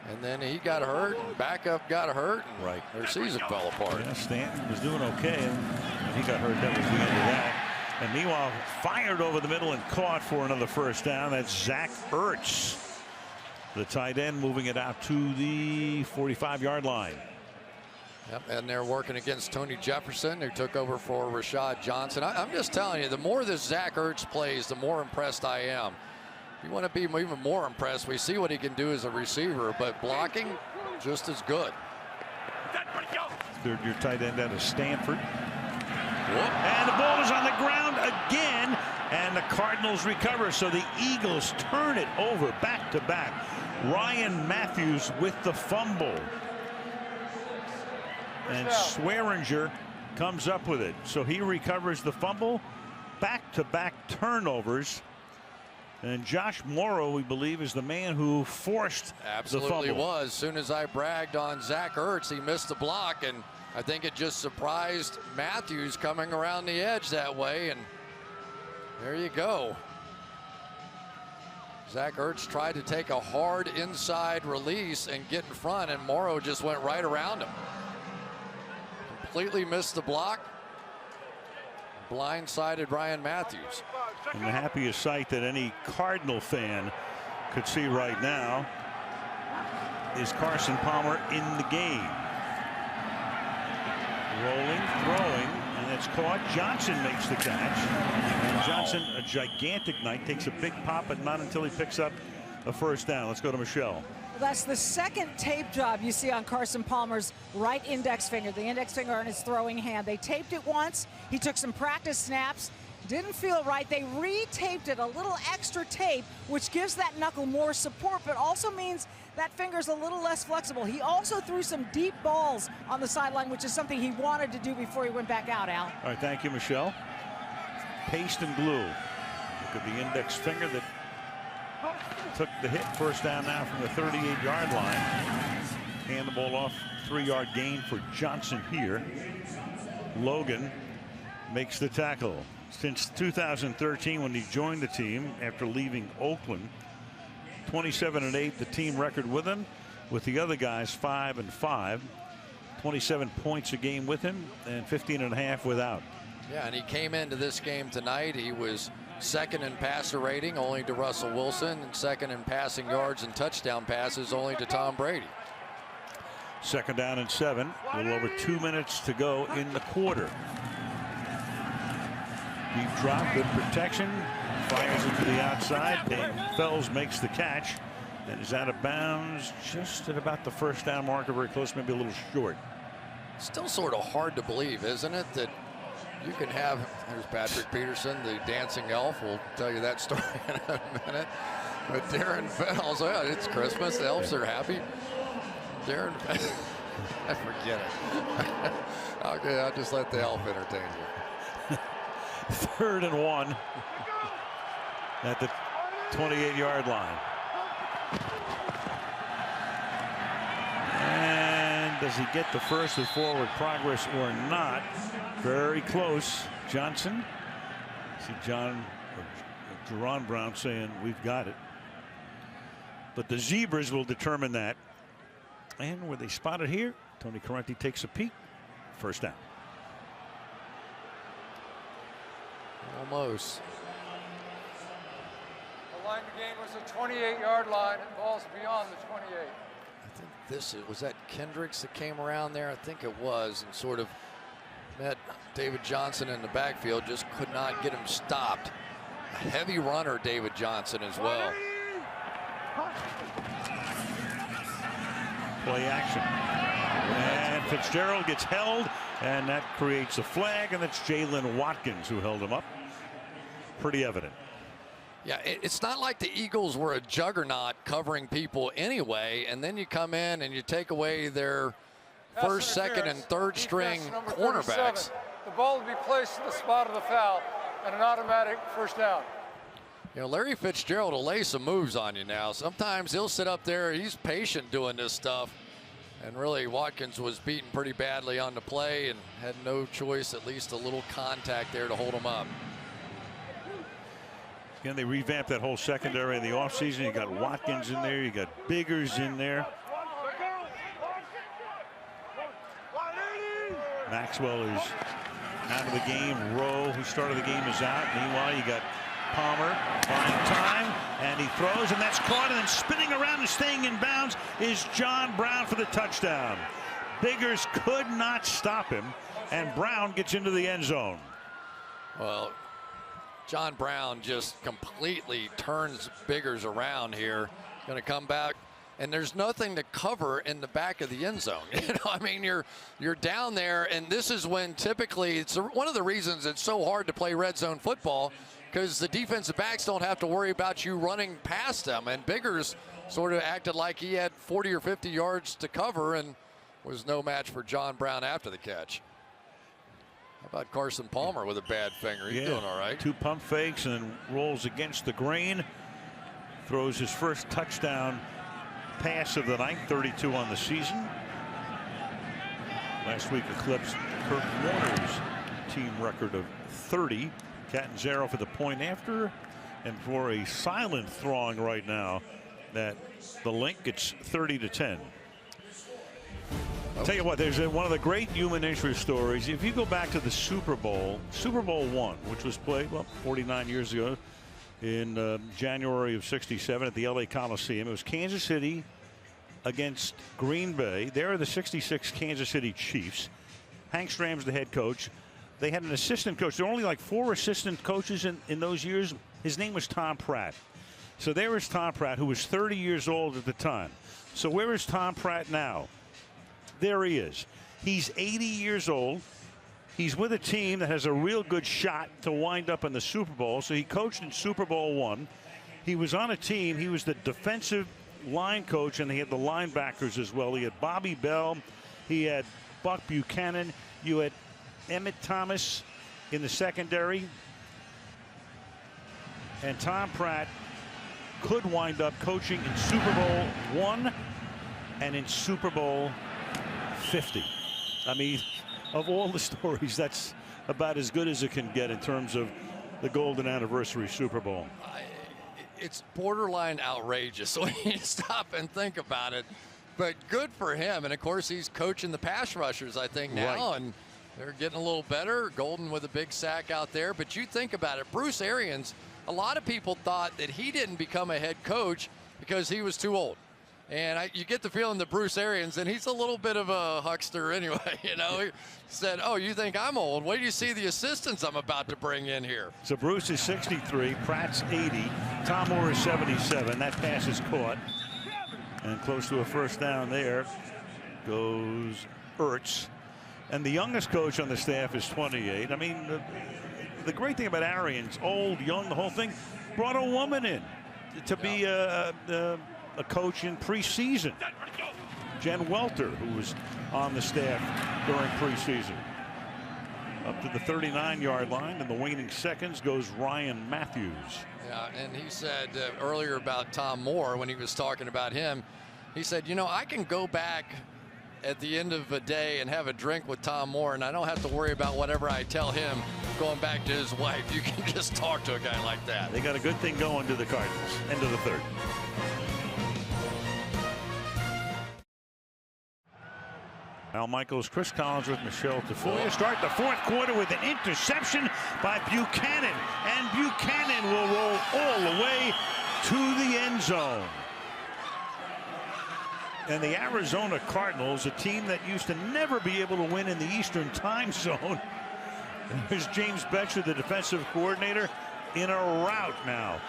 S8: And then he got hurt, and backup got hurt, and
S1: right.
S8: Their season fell apart.
S1: Yeah, Stanton was doing okay, and when he got hurt, that was the end of that. And meanwhile, fired over the middle and caught for another 1st down. That's Zach Ertz, the tight end, moving it out to the 45-yard line.
S8: Yep, and they're working against Tony Jefferson, who took over for Rashad Johnson. I'm just telling you, the more this Zach Ertz plays, the more impressed I am. If you want to be even more impressed, we see what he can do as a receiver, but blocking, just as good.
S1: 3rd-year tight end out of Stanford. And the ball is on the ground again, and the Cardinals recover. So the Eagles turn it over back to back. Ryan Matthews with the fumble. And Swearinger comes up with it. So he recovers the fumble. Back-to-back turnovers. And Josh Morrow, we believe, is the man who forced the fumble.
S8: Absolutely was. As soon as I bragged on Zach Ertz, he missed the block, and I think it just surprised Matthews coming around the edge that way, and there you go. Zach Ertz tried to take a hard inside release and get in front, and Morrow just went right around him. completely missed the block. Blindsided Ryan Matthews.
S1: And the happiest sight that any Cardinal fan could see right now is Carson Palmer in the game. Rolling, throwing, and it's caught. Johnson makes the catch. And Johnson, a gigantic night, takes a big pop, but not until he picks up a first down. Let's go to Michelle.
S14: That's the second tape job you see on Carson Palmer's right index finger, the index finger on his throwing hand. They taped it once. He took some practice snaps. Didn't feel right. They retaped it, a little extra tape, which gives that knuckle more support, but also means that finger's a little less flexible. He also threw some deep balls on the sideline, which is something he wanted to do before he went back out, Al.
S1: All right, thank you, Michelle. Paste and glue. Look at the index finger that took the hit. First down now from the 38-yard line. Hand the ball off. 3-yard gain for Johnson here. Logan makes the tackle. Since 2013, when he joined the team after leaving Oakland, 27-8 the team record with him. With the other guys 5-5. 27 points a game with him and 15.5 without.
S8: Yeah, and he came into this game tonight. He was second in passer rating, only to Russell Wilson, and second in passing yards and touchdown passes, only to Tom Brady.
S1: Second down and 7. A little over 2 minutes to go in the quarter. Deep drop, good protection. Fires it to the outside. Dave Fells makes the catch and is out of bounds just at about the first down marker, very close, maybe a little short.
S8: Still sort of hard to believe, isn't it, that you can have, there's Patrick Peterson, the dancing elf. We'll tell you that story in a minute. But Darren Fells, oh, it's Christmas. The elves are happy. Darren, I forget it. Okay, I'll just let the elf entertain you.
S1: 3rd and 1 at the 28-yard line. And does he get the first with forward progress or not? Very close. Johnson. See Jerron Brown saying we've got it. But the Zebras will determine that. And where they spot it here, Tony Correnti takes a peek. First down.
S8: Almost.
S12: The line of the game was the 28-yard line. It falls beyond the 28.
S8: I think this was that Kendricks that came around there. I think it was, and sort of met David Johnson in the backfield. Just could not get him stopped. A heavy runner, David Johnson, as well.
S1: Play action. And Fitzgerald gets held, and that creates a flag, and that's Jalen Watkins who held him up. Pretty evident.
S8: Yeah, it's not like the Eagles were a juggernaut covering people anyway, and then you come in and you take away their first, second, and third string cornerbacks.
S12: The ball will be placed in the spot of the foul and an automatic first down.
S8: You know, Larry Fitzgerald will lay some moves on you now. Sometimes he'll sit up there. He's patient doing this stuff. And really, Watkins was beaten pretty badly on the play and had no choice, at least a little contact there to hold him up.
S1: Again, they revamped that whole secondary in the offseason. You got Watkins in there. You got Biggers in there. Maxwell is out of the game. Rowe, who started the game, is out. Meanwhile, you got Palmer buying time, and he throws, and that's caught, and then spinning around and staying in bounds is John Brown for the touchdown. Biggers could not stop him, and Brown gets into the end zone.
S8: Well, John Brown just completely turns Biggers around here. Going to come back, and there's nothing to cover in the back of the end zone. You know, I mean, you're down there, and this is when typically it's one of the reasons it's so hard to play red zone football, because the defensive backs don't have to worry about you running past them. And Biggers sort of acted like he had 40 or 50 yards to cover and was no match for John Brown after the catch. How about Carson Palmer with a bad finger? He's doing all right.
S1: 2 pump fakes and then rolls against the grain. Throws his first touchdown pass of the night, 32 on the season. Last week eclipsed Kurt Warner's team record of 30. Catanzaro for the point after, and for a silent throwing right now that the Link gets 30-10. Tell you what, there's one of the great human interest stories. If you go back to the Super Bowl I, which was played, 49 years ago in January of '67 at the LA Coliseum. It was Kansas City against Green Bay. They're the '66 Kansas City Chiefs. Hank Stram's the head coach. They had an assistant coach. There were only like 4 assistant coaches in those years. His name was Tom Pratt. So there was Tom Pratt, who was 30 years old at the time. So where is Tom Pratt now? There he is. He's 80 years old. He's with a team that has a real good shot to wind up in the Super Bowl. So he coached in Super Bowl I. He was on a team. He was the defensive line coach, and he had the linebackers as well. He had Bobby Bell. He had Buck Buchanan. You had Emmett Thomas in the secondary. And Tom Pratt could wind up coaching in Super Bowl I and in Super Bowl 50. I mean, of all the stories, that's about as good as it can get in terms of the golden anniversary Super Bowl.
S8: It's borderline outrageous when you stop and think about it, but good for him. And of course, he's coaching the pass rushers, I think, now, and they're getting a little better. Golden with a big sack out there. But you think about it, Bruce Arians, a lot of people thought that he didn't become a head coach because he was too old. And you get the feeling that Bruce Arians, and he's a little bit of a huckster anyway, you know, he said, oh, you think I'm old? Wait till you see the assistants I'm about to bring in here.
S1: So Bruce is 63, Pratt's 80, Tom Moore is 77. That pass is caught. And close to a first down there goes Ertz. And the youngest coach on the staff is 28. I mean, the great thing about Arians, old, young, the whole thing, brought a woman in to be a coach in preseason. Jen Welter, who was on the staff during preseason. Up to the 39-yard line. In the waning seconds goes Ryan Matthews.
S8: Yeah, and he said earlier about Tom Moore, when he was talking about him, he said, you know, I can go back at the end of a day and have a drink with Tom Moore, and I don't have to worry about whatever I tell him going back to his wife. You can just talk to a guy like that.
S1: They got a good thing going to the Cardinals. End of the third. Al Michaels, Chris Collins with Michelle Tafoya. Start the fourth quarter with an interception by Buchanan. And Buchanan will roll all the way to the end zone. And the Arizona Cardinals, a team that used to never be able to win in the Eastern time zone. There's James Bettcher, the defensive coordinator, in a rout now.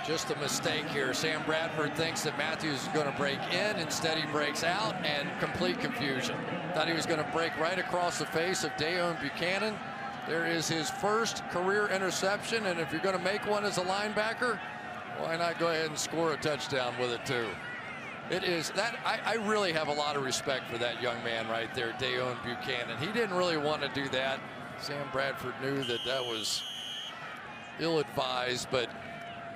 S8: Just a mistake here. Sam Bradford thinks that Matthews is going to break in. Instead, he breaks out, and complete confusion. Thought he was going to break right across the face of Deone Buchanan. There is his first career interception, and if you're going to make one as a linebacker, why not go ahead and score a touchdown with it, too? It is that I really have a lot of respect for that young man right there, Deone Buchanan. He didn't really want to do that. Sam Bradford knew that that was ill-advised, but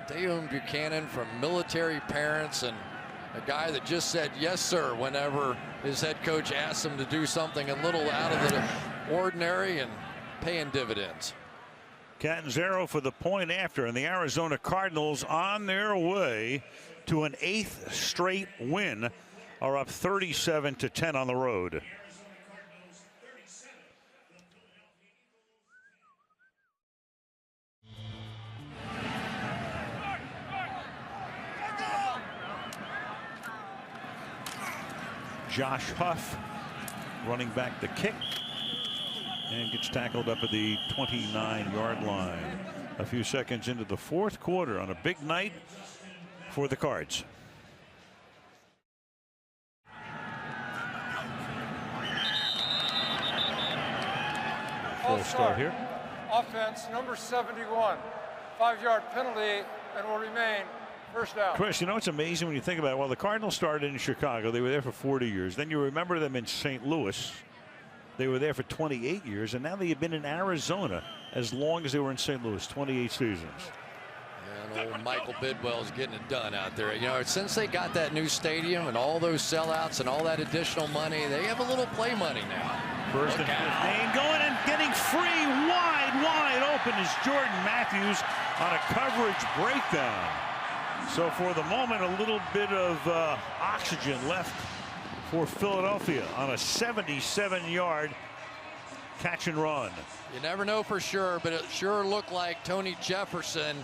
S8: Deone Buchanan, from military parents and a guy that just said yes sir whenever his head coach asked him to do something a little out of the ordinary, and paying dividends.
S1: Catanzaro for the point after, and the Arizona Cardinals on their way to an 8th straight win, are up 37-10 on the road. Josh Huff running back the kick and gets tackled up at the 29-yard line. A few seconds into the fourth quarter on a big night for the Cards. Full start here.
S12: Offense number 71. 5-yard penalty, and will remain first down.
S1: Chris, you know, it's amazing when you think about it. Well, the Cardinals started in Chicago. They were there for 40 years. Then you remember them in St. Louis. They were there for 28 years, and now they have been in Arizona as long as they were in St. Louis, 28 seasons.
S8: And old Michael Bidwell's getting it done out there. You know, since they got that new stadium and all those sellouts and all that additional money, they have a little play money now.
S1: First and 15, going and getting free, wide open is Jordan Matthews on a coverage breakdown. So for the moment, a little bit of oxygen left for Philadelphia on a 77-yard catch and run.
S8: You never know for sure, but it sure looked like Tony Jefferson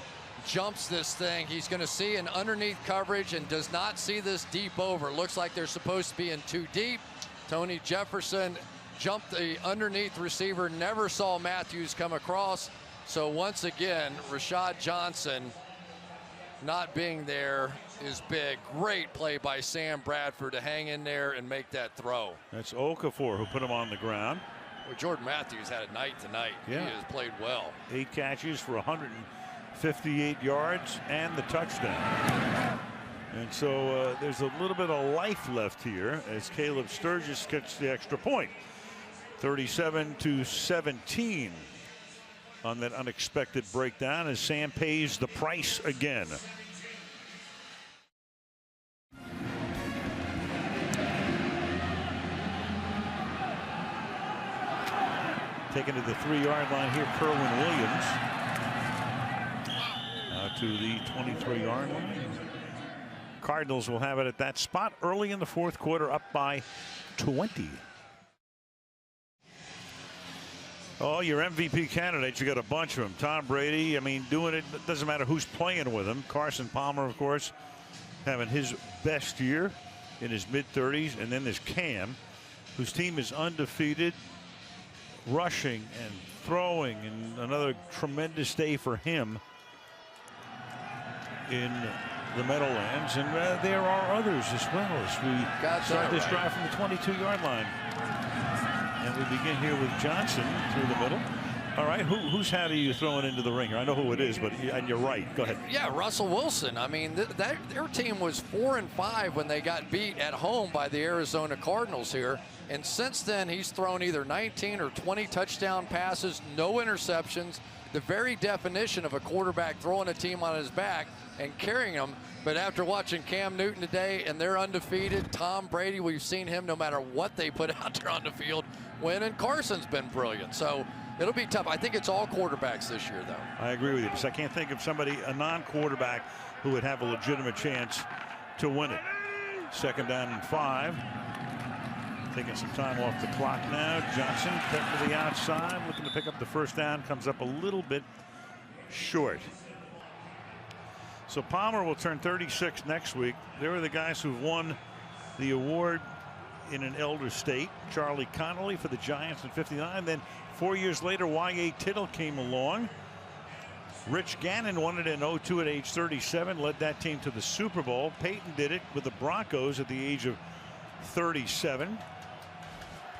S8: jumps this thing. He's going to see an underneath coverage and does not see this deep over. Looks like they're supposed to be in too deep. Tony Jefferson jumped the underneath receiver, never saw Matthews come across. So once again, Rashad Johnson not being there is big. Great play by Sam Bradford to hang in there and make that throw.
S1: That's Okafor who put him on the ground.
S8: Well, Jordan Matthews had a night tonight.
S1: Yeah.
S8: He has played well.
S1: 8 catches for 158 yards and the touchdown. And so there's a little bit of life left here as Caleb Sturgis gets the extra point. 37-17 on that unexpected breakdown as Sam pays the price again. Taken to the 3-yard line here, Kerwin Williams. To the 23-yard line. Cardinals will have it at that spot early in the fourth quarter, up by 20. Oh, your MVP candidates, you got a bunch of them. Tom Brady, I mean, doing it, doesn't matter who's playing with him. Carson Palmer, of course, having his best year in his mid-30s. And then there's Cam, whose team is undefeated, rushing and throwing, and another tremendous day for him in the Meadowlands. And there are others as well as we start this drive from the 22-yard line. And we begin here with Johnson through the middle. All right, whose hat are you throwing into the ring here? I know who it is, but and you're right. Go ahead.
S8: Yeah, Russell Wilson. I mean, their team was 4-5 when they got beat at home by the Arizona Cardinals here. And since then, he's thrown either 19 or 20 touchdown passes, no interceptions. The very definition of a quarterback throwing a team on his back and carrying them. But after watching Cam Newton today, and they're undefeated, Tom Brady, we've seen him no matter what they put out there on the field win, and Carson's been brilliant. So it'll be tough. I think it's all quarterbacks this year, though.
S1: I agree with you, because I can't think of somebody, a non-quarterback, who would have a legitimate chance to win it. 2nd down and 5. Taking some time off the clock now. Johnson cut to the outside, looking to pick up the first down. Comes up a little bit short. So Palmer will turn 36 next week. There are the guys who've won the award in an elder state. Charlie Connolly for the Giants in '59. Then 4 years later, Y.A. Tittle came along. Rich Gannon won it in '02 at age 37. Led that team to the Super Bowl. Peyton did it with the Broncos at the age of 37.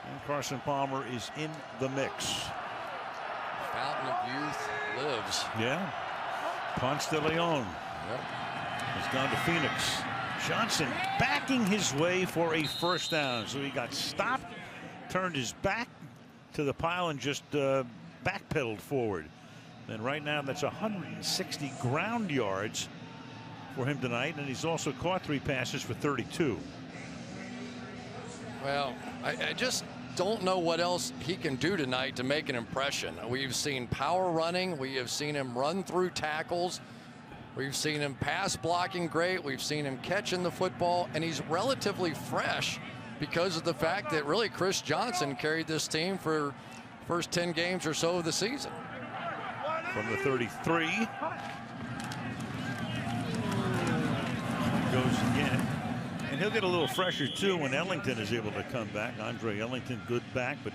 S1: And Carson Palmer is in the mix.
S8: Fountain of youth lives.
S1: Yeah. Ponce de Leon.
S8: Yep.
S1: Has gone to Phoenix. Johnson backing his way for a first down. So he got stopped, turned his back to the pile, and just backpedaled forward. And right now, that's 160 ground yards for him tonight. And he's also caught 3 passes for 32.
S8: Well, I just don't know what else he can do tonight to make an impression. We've seen power running. We have seen him run through tackles. We've seen him pass blocking great. We've seen him catching the football, and he's relatively fresh because of the fact that really Chris Johnson carried this team for first 10 games or so of the season.
S1: From the 33. Goes again. And he'll get a little fresher too when Ellington is able to come back. Andre Ellington, good back, but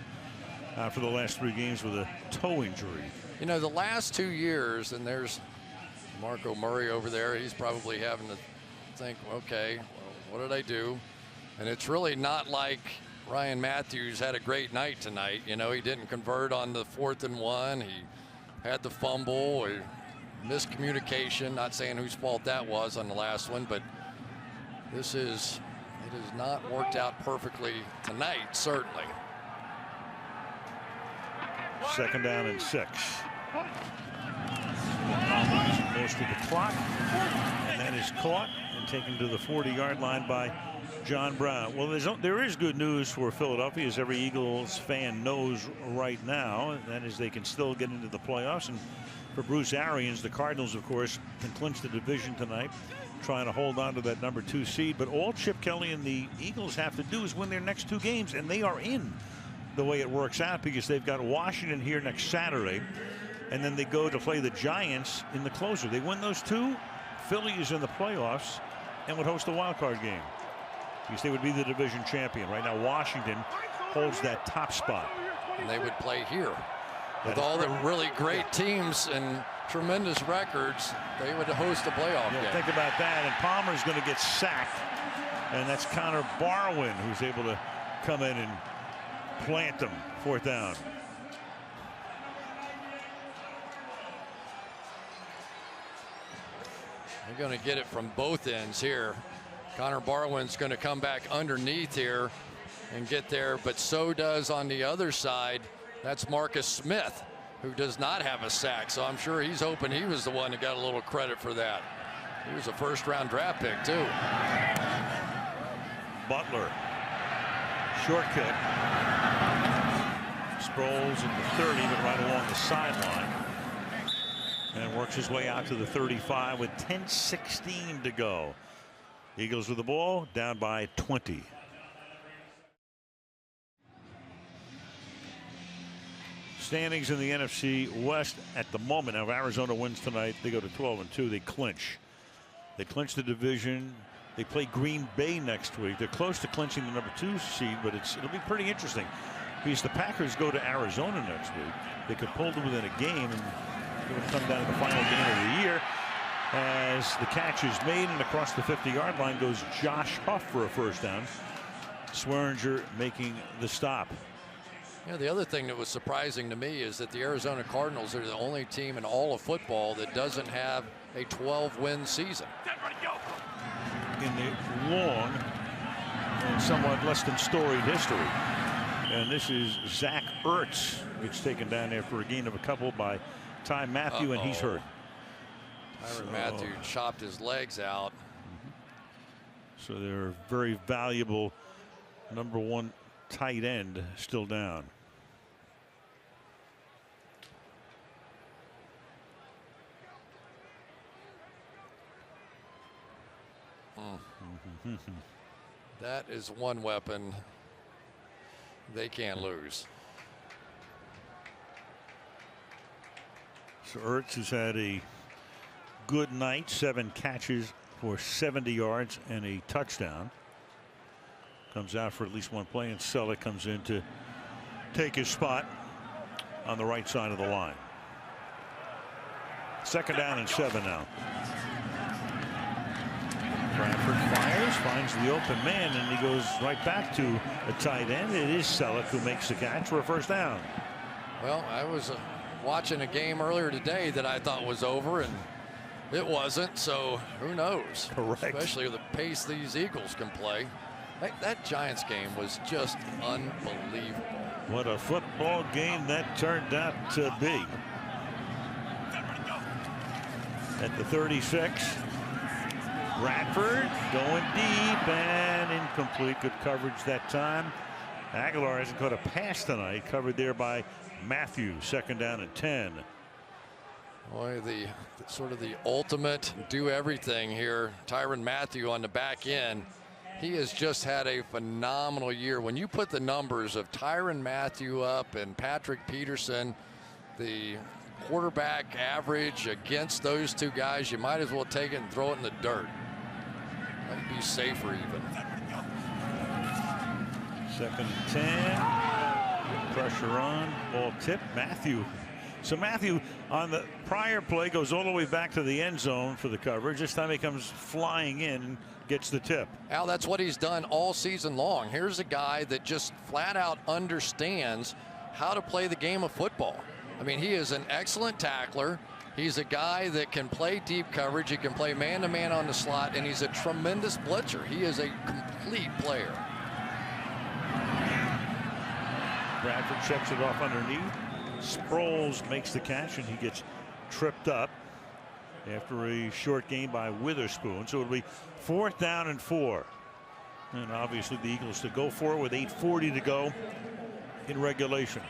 S1: for the last 3 games with a toe injury.
S8: You know, the last 2 years, and there's Marco Murray over there, he's probably having to think, okay, well, what did I do? And it's really not like Ryan Matthews had a great night tonight. You know, he didn't convert on the 4th and 1. He had the fumble or miscommunication. Not saying whose fault that was on the last one, but it has not worked out perfectly tonight, certainly.
S1: 2nd down and 6. Most of the clock, and that is caught and taken to the 40-yard line by John Brown. Well, there is good news for Philadelphia, as every Eagles fan knows right now. And that is they can still get into the playoffs. And for Bruce Arians, the Cardinals, of course, can clinch the division tonight trying to hold on to that number 2 seed. But all Chip Kelly and the Eagles have to do is win their next 2 games, and they are in the way it works out, because they've got Washington here next Saturday, and then they go to play the Giants in the closer. They win those 2, Philly is in the playoffs and would host a wild card game, because they would be the division champion. Right now Washington holds that top spot.
S8: And they would play here. With all the really great teams and tremendous records, they would host a playoff game.
S1: Think about that. And Palmer's going to get sacked. And that's Connor Barwin who's able to come in and plant them. 4th down.
S8: They're going to get it from both ends here. Connor Barwin's going to come back underneath here and get there, but so does on the other side. That's Marcus Smith, who does not have a sack, so I'm sure he's hoping he was the one that got a little credit for that. He was a 1st-round draft pick, too.
S1: Butler, short cut. Sproles at the 30, but right along the sideline. And works his way out to the 35 with 10:16 to go. Eagles with the ball, down by 20. Standings in the NFC West at the moment. Now, if Arizona wins tonight, they go to 12-2. They clinch. They clinch the division. They play Green Bay next week. They're close to clinching the number 2 seed, but it'll be pretty interesting, because the Packers go to Arizona next week. They could pull them within a game, and it would come down to the final game of the year, as the catch is made, and across the 50-yard line goes Josh Huff for a 1st down. Swearinger making the stop.
S8: Yeah, the other thing that was surprising to me is that the Arizona Cardinals are the only team in all of football that doesn't have a 12-win season.
S1: In the long and somewhat less than storied history. And this is Zach Ertz, gets taken down there for a gain of a couple by Ty Matthew, and he's hurt.
S8: Tyrann Mathieu chopped his legs out.
S1: So they're very valuable number 1 tight end still down.
S8: That is one weapon they can't lose.
S1: So Ertz has had a good night, 7 catches for 70 yards and a touchdown. Comes out for at least 1 play, and Selleck comes in to take his spot on the right side of the line. 2nd down and 7 now. Bradford fires, finds the open man, and he goes right back to a tight end. It is Selleck who makes the catch for a 1st down.
S8: Well, I was watching a game earlier today that I thought was over, and it wasn't, so who knows?
S1: Correct.
S8: Especially with the pace these Eagles can play. That Giants game was just unbelievable.
S1: What a football game that turned out to be. At the 36, Bradford going deep and incomplete. Good coverage that time. Aguilar hasn't caught a pass tonight. Covered there by Matthew. 2nd down and 10.
S8: Boy, the sort of the ultimate do everything here. Tyrann Mathieu on the back end. He has just had a phenomenal year. When you put the numbers of Tyrann Mathieu up and Patrick Peterson, the quarterback average against those 2 guys, you might as well take it and throw it in the dirt. Might be safer even.
S1: 2nd and 10. Pressure on. Ball tipped. Matthew. So Matthew on the prior play goes all the way back to the end zone for the coverage. This time he comes flying in and gets the tip.
S8: Al, that's what he's done all season long. Here's a guy that just flat out understands how to play the game of football. I mean, he is an excellent tackler. He's a guy that can play deep coverage. He can play man-to-man on the slot, and he's a tremendous blitzer. He is a complete player.
S1: Bradford checks it off underneath. Sproles makes the catch, and he gets tripped up after a short gain by Witherspoon. So it'll be 4th down and 4. And obviously the Eagles to go for it with 8:40 to go in regulation.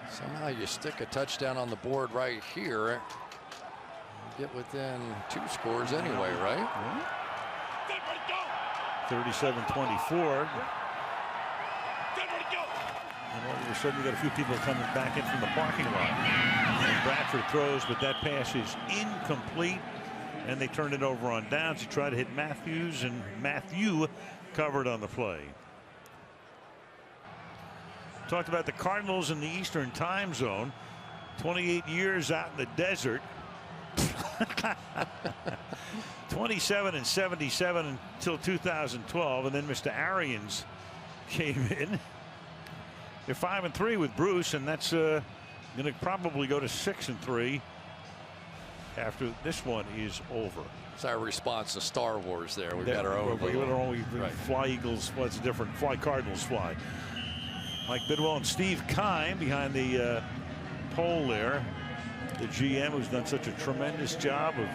S8: Somehow you stick a touchdown on the board right here. get within 2 scores anyway, right?
S1: 37-24. And all of a sudden, you got a few people coming back in from the parking lot. And Bradford throws, but that pass is incomplete. And they turned it over on downs. He tried to hit Matthews, and Matthew covered on the play. Talked about the Cardinals in the Eastern time zone. 28 years out in the desert. 27-77 until 2012, and then Mr. Arians came in. They're 5-3 with Bruce, and that's going to probably go to 6-3 after this one is over.
S8: It's our response to Star Wars there. We've got our own.
S1: Right. Fly Eagles, what's different? Fly Cardinals fly. Mike Bidwell and Steve Keim behind the pole there. The GM who's done such a tremendous job of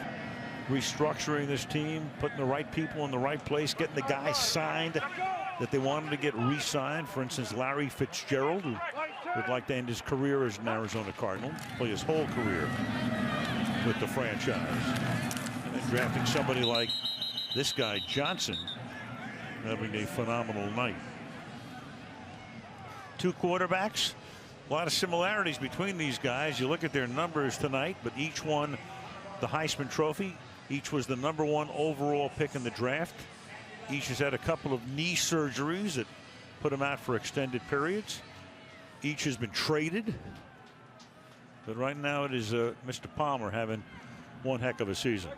S1: restructuring this team, putting the right people in the right place, getting the guys signed that they wanted to get re-signed. For instance, Larry Fitzgerald, who would like to end his career as an Arizona Cardinal, play his whole career with the franchise. And then drafting somebody like this guy, Johnson, having a phenomenal night. 2 quarterbacks. A lot of similarities between these guys. You look at their numbers tonight, but each won the Heisman Trophy. Each was the #1 overall pick in the draft. Each has had a couple of knee surgeries that put them out for extended periods. Each has been traded. But right now it is Mr. Palmer having one heck of a season.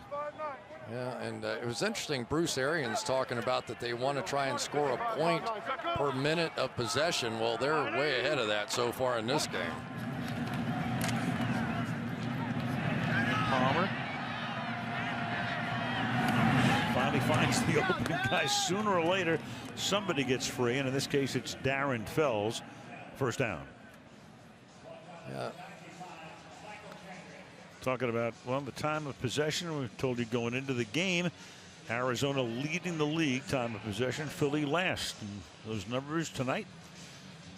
S8: Yeah, and it was interesting, Bruce Arians talking about that they want to try and score a point per minute of possession. Well, they're way ahead of that so far in this game.
S1: Palmer finally finds the open guy. Sooner or later, somebody gets free, and in this case, it's Darren Fells. First down.
S8: Yeah.
S1: Talking about, well, the time of possession. We told you going into the game, Arizona leading the league time of possession, Philly last. And those numbers tonight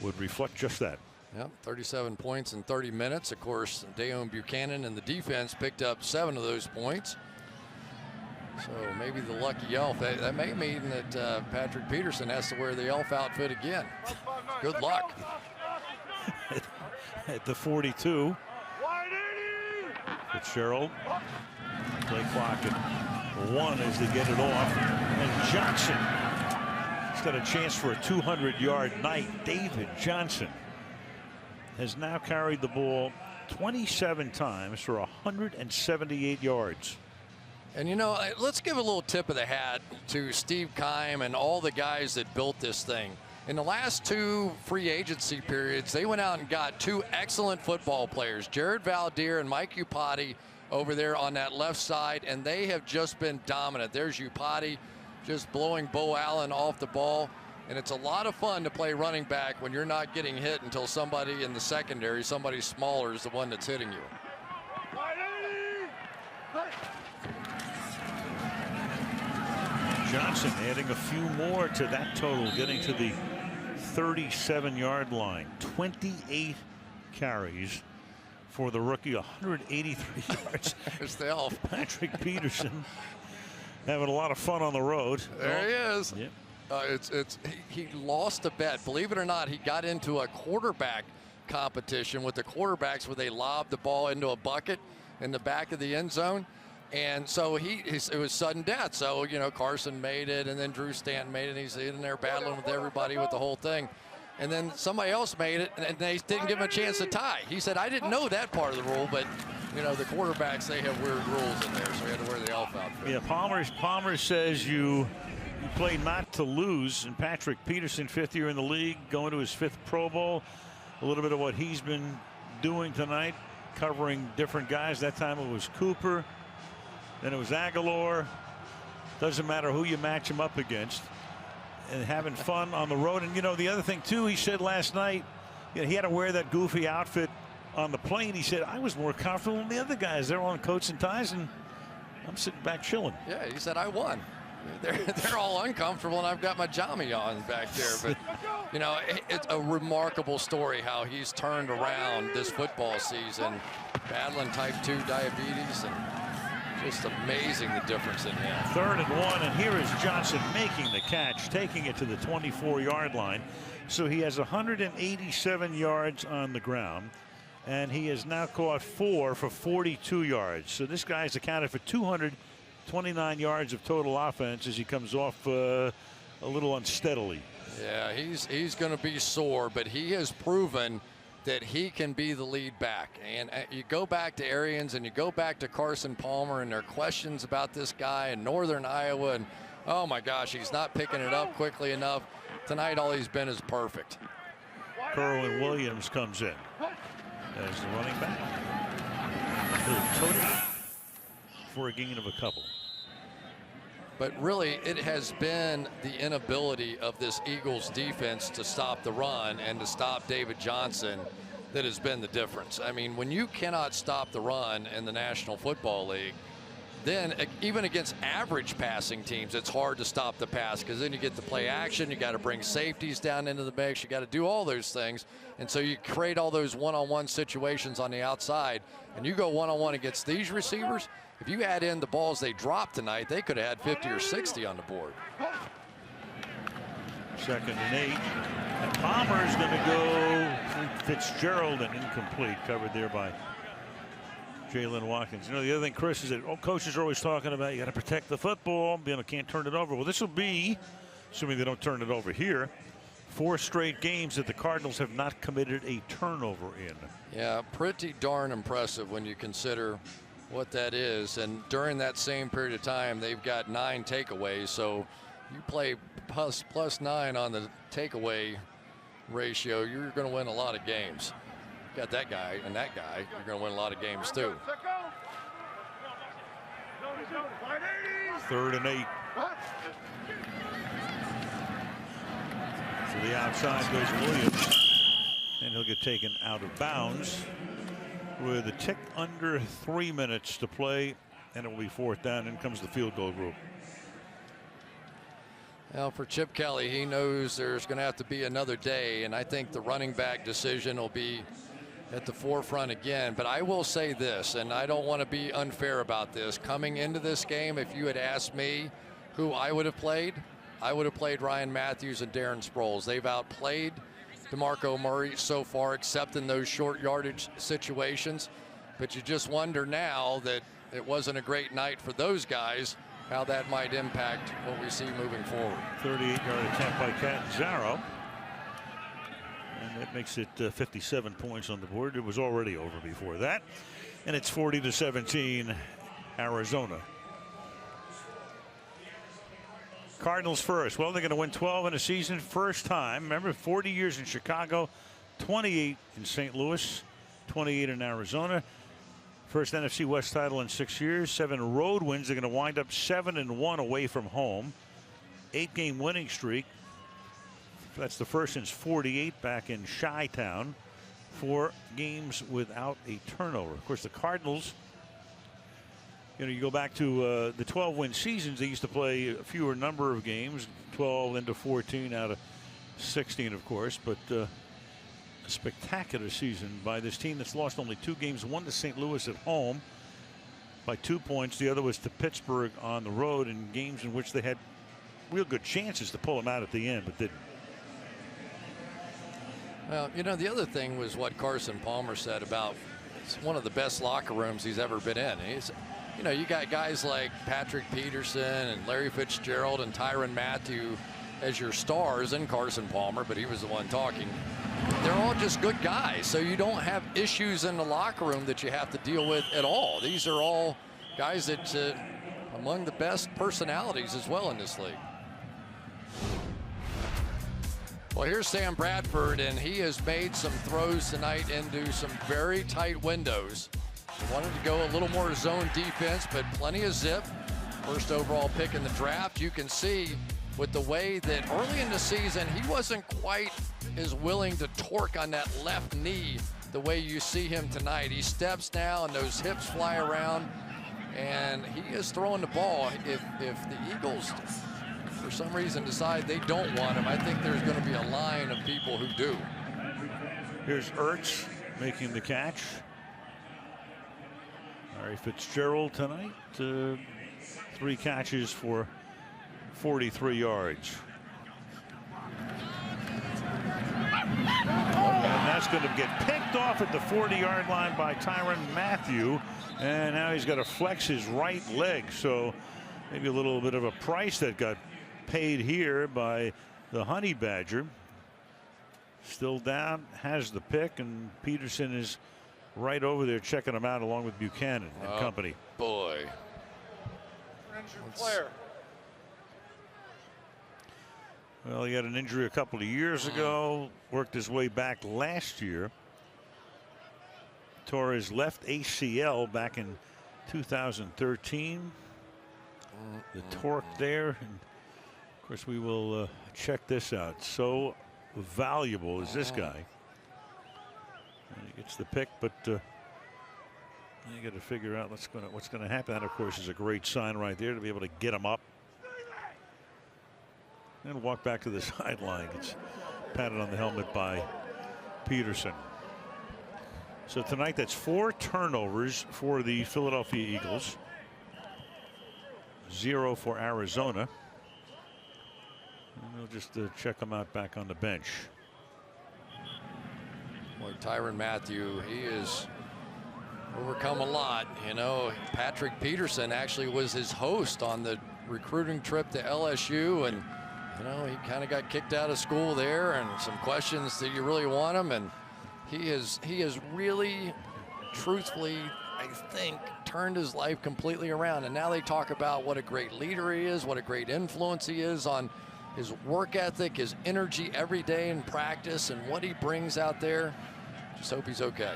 S1: would reflect just that.
S8: Yep, 37 points in 30 minutes. Of course, Dayon Buchanan and the defense picked up 7 of those points. So maybe the lucky elf. That may mean that Patrick Peterson has to wear the elf outfit again. Good luck.
S1: At the 42. Fitzgerald. Play clock at 1 as they get it off. And Johnson has got a chance for a 200-yard night. David Johnson has now carried the ball 27 times for 178 yards.
S8: And, you know, let's give a little tip of the hat to Steve Keim and all the guys that built this thing. In the last 2 free agency periods, they went out and got 2 excellent football players, Jared Valdir and Mike Upati over there on that left side, and they have just been dominant. There's Upati just blowing Bo Allen off the ball, and it's a lot of fun to play running back when you're not getting hit until somebody in the secondary, somebody smaller, is the one that's hitting you.
S1: Johnson adding a few more to that total, getting to the 37-yard line. 28 carries for the rookie, 183 yards.
S8: There's the elf.
S1: Patrick Peterson having a lot of fun on the road.
S8: There he is.
S1: Yep.
S8: He lost a bet. Believe it or not, he got into a quarterback competition with the quarterbacks where they lobbed the ball into a bucket in the back of the end zone. And so it was sudden death. So, you know, Carson made it, and then Drew Stanton made it, and he's in there battling with everybody with the whole thing. And then somebody else made it, and they didn't give him a chance to tie. He said, I didn't know that part of the rule, but, you know, the quarterbacks, they have weird rules in there, so he had to wear the elf outfit.
S1: Yeah, Palmer says you play not to lose, and Patrick Peterson, 5th year in the league, going to his 5th Pro Bowl. A little bit of what he's been doing tonight, covering different guys. That time it was Cooper. Then it was Aguilar. Doesn't matter who you match him up against. And having fun on the road. And, you know, the other thing, too, he said last night, you know, he had to wear that goofy outfit on the plane. He said, I was more comfortable than the other guys. They're on coats and ties, and I'm sitting back chilling.
S8: Yeah, he said, I won. They're all uncomfortable, and I've got my jammy on back there. But, you know, it's a remarkable story how he's turned around this football season, battling type 2 diabetes. And Just amazing the difference in him.
S1: 3rd and 1, and here is Johnson making the catch, taking it to the 24-yard line. So he has 187 yards on the ground, and he has now caught 4 for 42 yards. So this guy's accounted for 229 yards of total offense as he comes off a little unsteadily.
S8: Yeah, he's going to be sore, but he has proven that he can be the lead back. And you go back to Arians and you go back to Carson Palmer, and there are questions about this guy in Northern Iowa, and oh my gosh, he's not picking it up quickly enough. Tonight all he's been is perfect.
S1: Kerwin Williams comes in as the running back. He'll total for a gain of a couple.
S8: But really, it has been the inability of this Eagles defense to stop the run and to stop David Johnson that has been the difference. I mean, when you cannot stop the run in the National Football League, then even against average passing teams, it's hard to stop the pass, because then you get to play action, you got to bring safeties down into the mix, you got to do all those things, and so you create all those one-on-one situations on the outside, and you go one-on-one against these receivers. If you add in the balls they dropped tonight, they could have had 50 or 60 on the board.
S1: 2nd and 8. And Palmer's going to go Fitzgerald, and incomplete, covered there by Jalen Watkins. You know, the other thing, Chris, is that coaches are always talking about you got to protect the football. You know, can't turn it over. Well, this will be, assuming they don't turn it over here, 4 straight games that the Cardinals have not committed a turnover in.
S8: Yeah, pretty darn impressive when you consider what that is. And during that same period of time, they've got 9 takeaways. So you play plus 9 on the takeaway ratio, you're going to win a lot of games. Got that guy and that guy, you're going to win a lot of games too.
S1: 3rd and 8. To the outside goes Williams, and he'll get taken out of bounds with a tick under 3 minutes to play, and it will be 4th down. In comes the field goal group.
S8: Well, for Chip Kelly, he knows there's going to have to be another day, and I think the running back decision will be at the forefront again. But I will say this, and I don't want to be unfair about this. Coming into this game, if you had asked me who I would have played, I would have played Ryan Matthews and Darren Sproles. They've outplayed DeMarco Murray so far, except in those short yardage situations. But you just wonder now that it wasn't a great night for those guys, how that might impact what we see moving forward.
S1: 38-yard attempt by Catanzaro. And that makes it 57 points on the board. It was already over before that. And it's 40-17 Arizona. Cardinals first. Well, they're going to win 12 in a season, first time. Remember, 40 years in Chicago, 28 in St. Louis, 28 in Arizona. First NFC West title in 6 years. 7 road wins. They're going to wind up 7-1 away from home. 8-game winning streak. That's the first since 48 back in Chi-Town. 4 games without a turnover. Of course, the Cardinals, you know, you go back to the 12-win seasons, they used to play a fewer number of games, 12 into 14 out of 16, of course. But a spectacular season by this team that's lost only 2 games, one to St. Louis at home by 2 points. The other was to Pittsburgh on the road, in games in which they had real good chances to pull them out at the end, but didn't.
S8: Well, you know, the other thing was what Carson Palmer said about it's one of the best locker rooms he's ever been in. He's, you know, you got guys like Patrick Peterson and Larry Fitzgerald and Tyrann Mathieu as your stars, and Carson Palmer, but he was the one talking. They're all just good guys, so you don't have issues in the locker room that you have to deal with at all. These are all guys that among the best personalities as well in this league. Well, here's Sam Bradford, and he has made some throws tonight into some very tight windows. He wanted to go a little more zone defense, but plenty of zip. First overall pick in the draft. You can see with the way that early in the season, he wasn't quite as willing to torque on that left knee the way you see him tonight. He steps now and those hips fly around, and he is throwing the ball. If the Eagles, for some reason, decide they don't want him, I think there's going to be a line of people who do.
S1: Here's Ertz making the catch. Larry Fitzgerald tonight, 3 catches for 43 yards. And that's going to get picked off at the 40-yard line by Tyrann Mathieu. And now he's got to flex his right leg. So maybe a little bit of a price that got paid here by the Honey Badger. Still down, has the pick, and Peterson is right over there checking him out along with Buchanan and company.
S8: Boy.
S12: Player.
S1: Well, he had an injury a couple of years ago, worked his way back last year. Tore his left ACL back in 2013. The torque there. And of course, we will check this out. So valuable is this guy. And he gets the pick, but you got to figure out what's going to happen. That, of course, is a great sign right there to be able to get him up and walk back to the sideline. It's patted on the helmet by Peterson. So tonight, that's 4 turnovers for the Philadelphia Eagles. 0 for Arizona. And we'll just check him out back on the bench.
S8: Boy, Tyrann Mathieu, he has overcome a lot. You know, Patrick Peterson actually was his host on the recruiting trip to LSU, and you know, he kind of got kicked out of school there, and some questions, do you really want him? And he has really, truthfully, I think, turned his life completely around. And now they talk about what a great leader he is, what a great influence he is on his work ethic, his energy every day in practice, and what he brings out there. Just hope he's okay.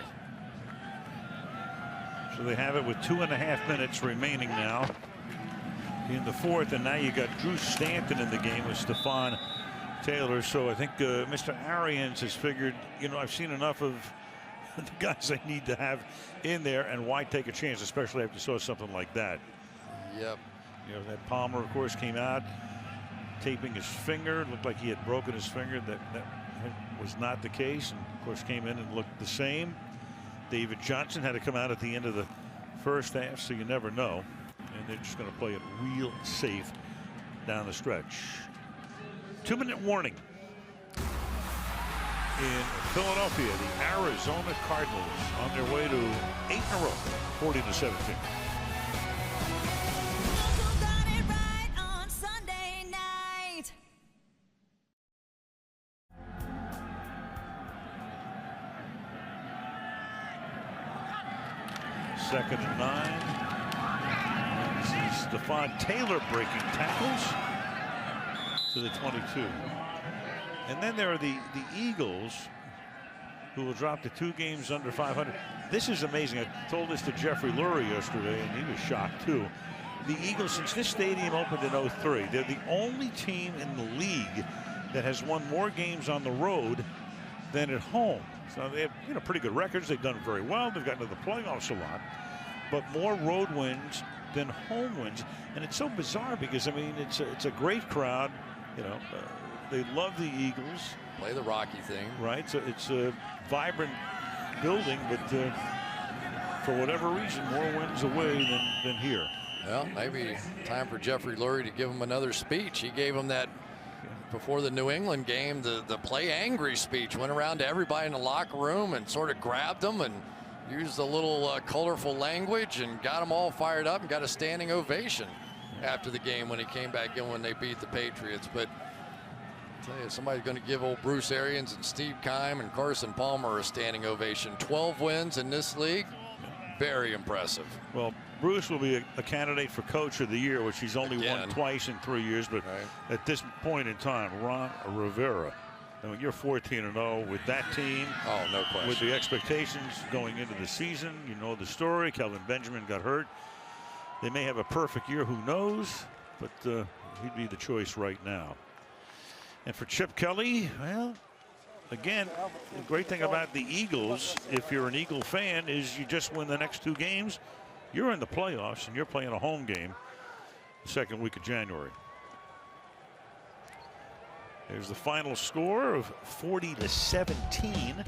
S1: So they have it with 2.5 minutes remaining now in the 4th, and now you got Drew Stanton in the game with Stephon Taylor. So I think Mr. Arians has figured, you know, I've seen enough of the guys I need to have in there, and why take a chance, especially after you saw something like that.
S8: Yep.
S1: You know, that Palmer, of course, came out taping his finger. It looked like he had broken his finger. That was not the case, and of course came in and looked the same. David Johnson had to come out at the end of the first half, so you never know. And they're just going to play it real safe down the stretch. 2-minute warning. In Philadelphia, the Arizona Cardinals on their way to 8 in a row, 40-17. Second and 9. This is Stephon Taylor breaking tackles to the 22. And then there are the Eagles, who will drop to 2 games under 500. This is amazing. I told this to Jeffrey Lurie yesterday, and he was shocked too. The Eagles, since this stadium opened in '03, they're the only team in the league that has won more games on the road than at home. So they have, you know, pretty good records. They've done very well. They've gotten to the playoffs a lot, but more road wins than home wins. And it's so bizarre because, I mean, it's a great crowd. You know, they love the Eagles.
S8: Play the Rocky thing.
S1: Right. So it's a vibrant building, but for whatever reason, more wins away than here.
S8: Well, maybe time for Jeffrey Lurie to give him another speech. He gave him that before the New England game, the play angry speech. Went around to everybody in the locker room and sort of grabbed them and used a little colorful language and got them all fired up and got a standing ovation after the game when he came back in when they beat the Patriots. But I'll tell you, somebody's going to give old Bruce Arians and Steve Keim and Carson Palmer a standing ovation. 12 wins in this league. Very impressive.
S1: Well, Bruce will be a candidate for Coach of the Year, which he's only won twice in 3 years. But at this point in time, Ron Rivera, I mean, you're 14-0 with that team.
S8: Oh, no question.
S1: With the expectations going into the season, you know the story. Kelvin Benjamin got hurt. They may have a perfect year, who knows? But he'd be the choice right now. And for Chip Kelly, well, again, the great thing about the Eagles, if you're an Eagle fan, is you just win the next 2 games. You're in the playoffs, and you're playing a home game the second week of January. There's the final score of 40-17.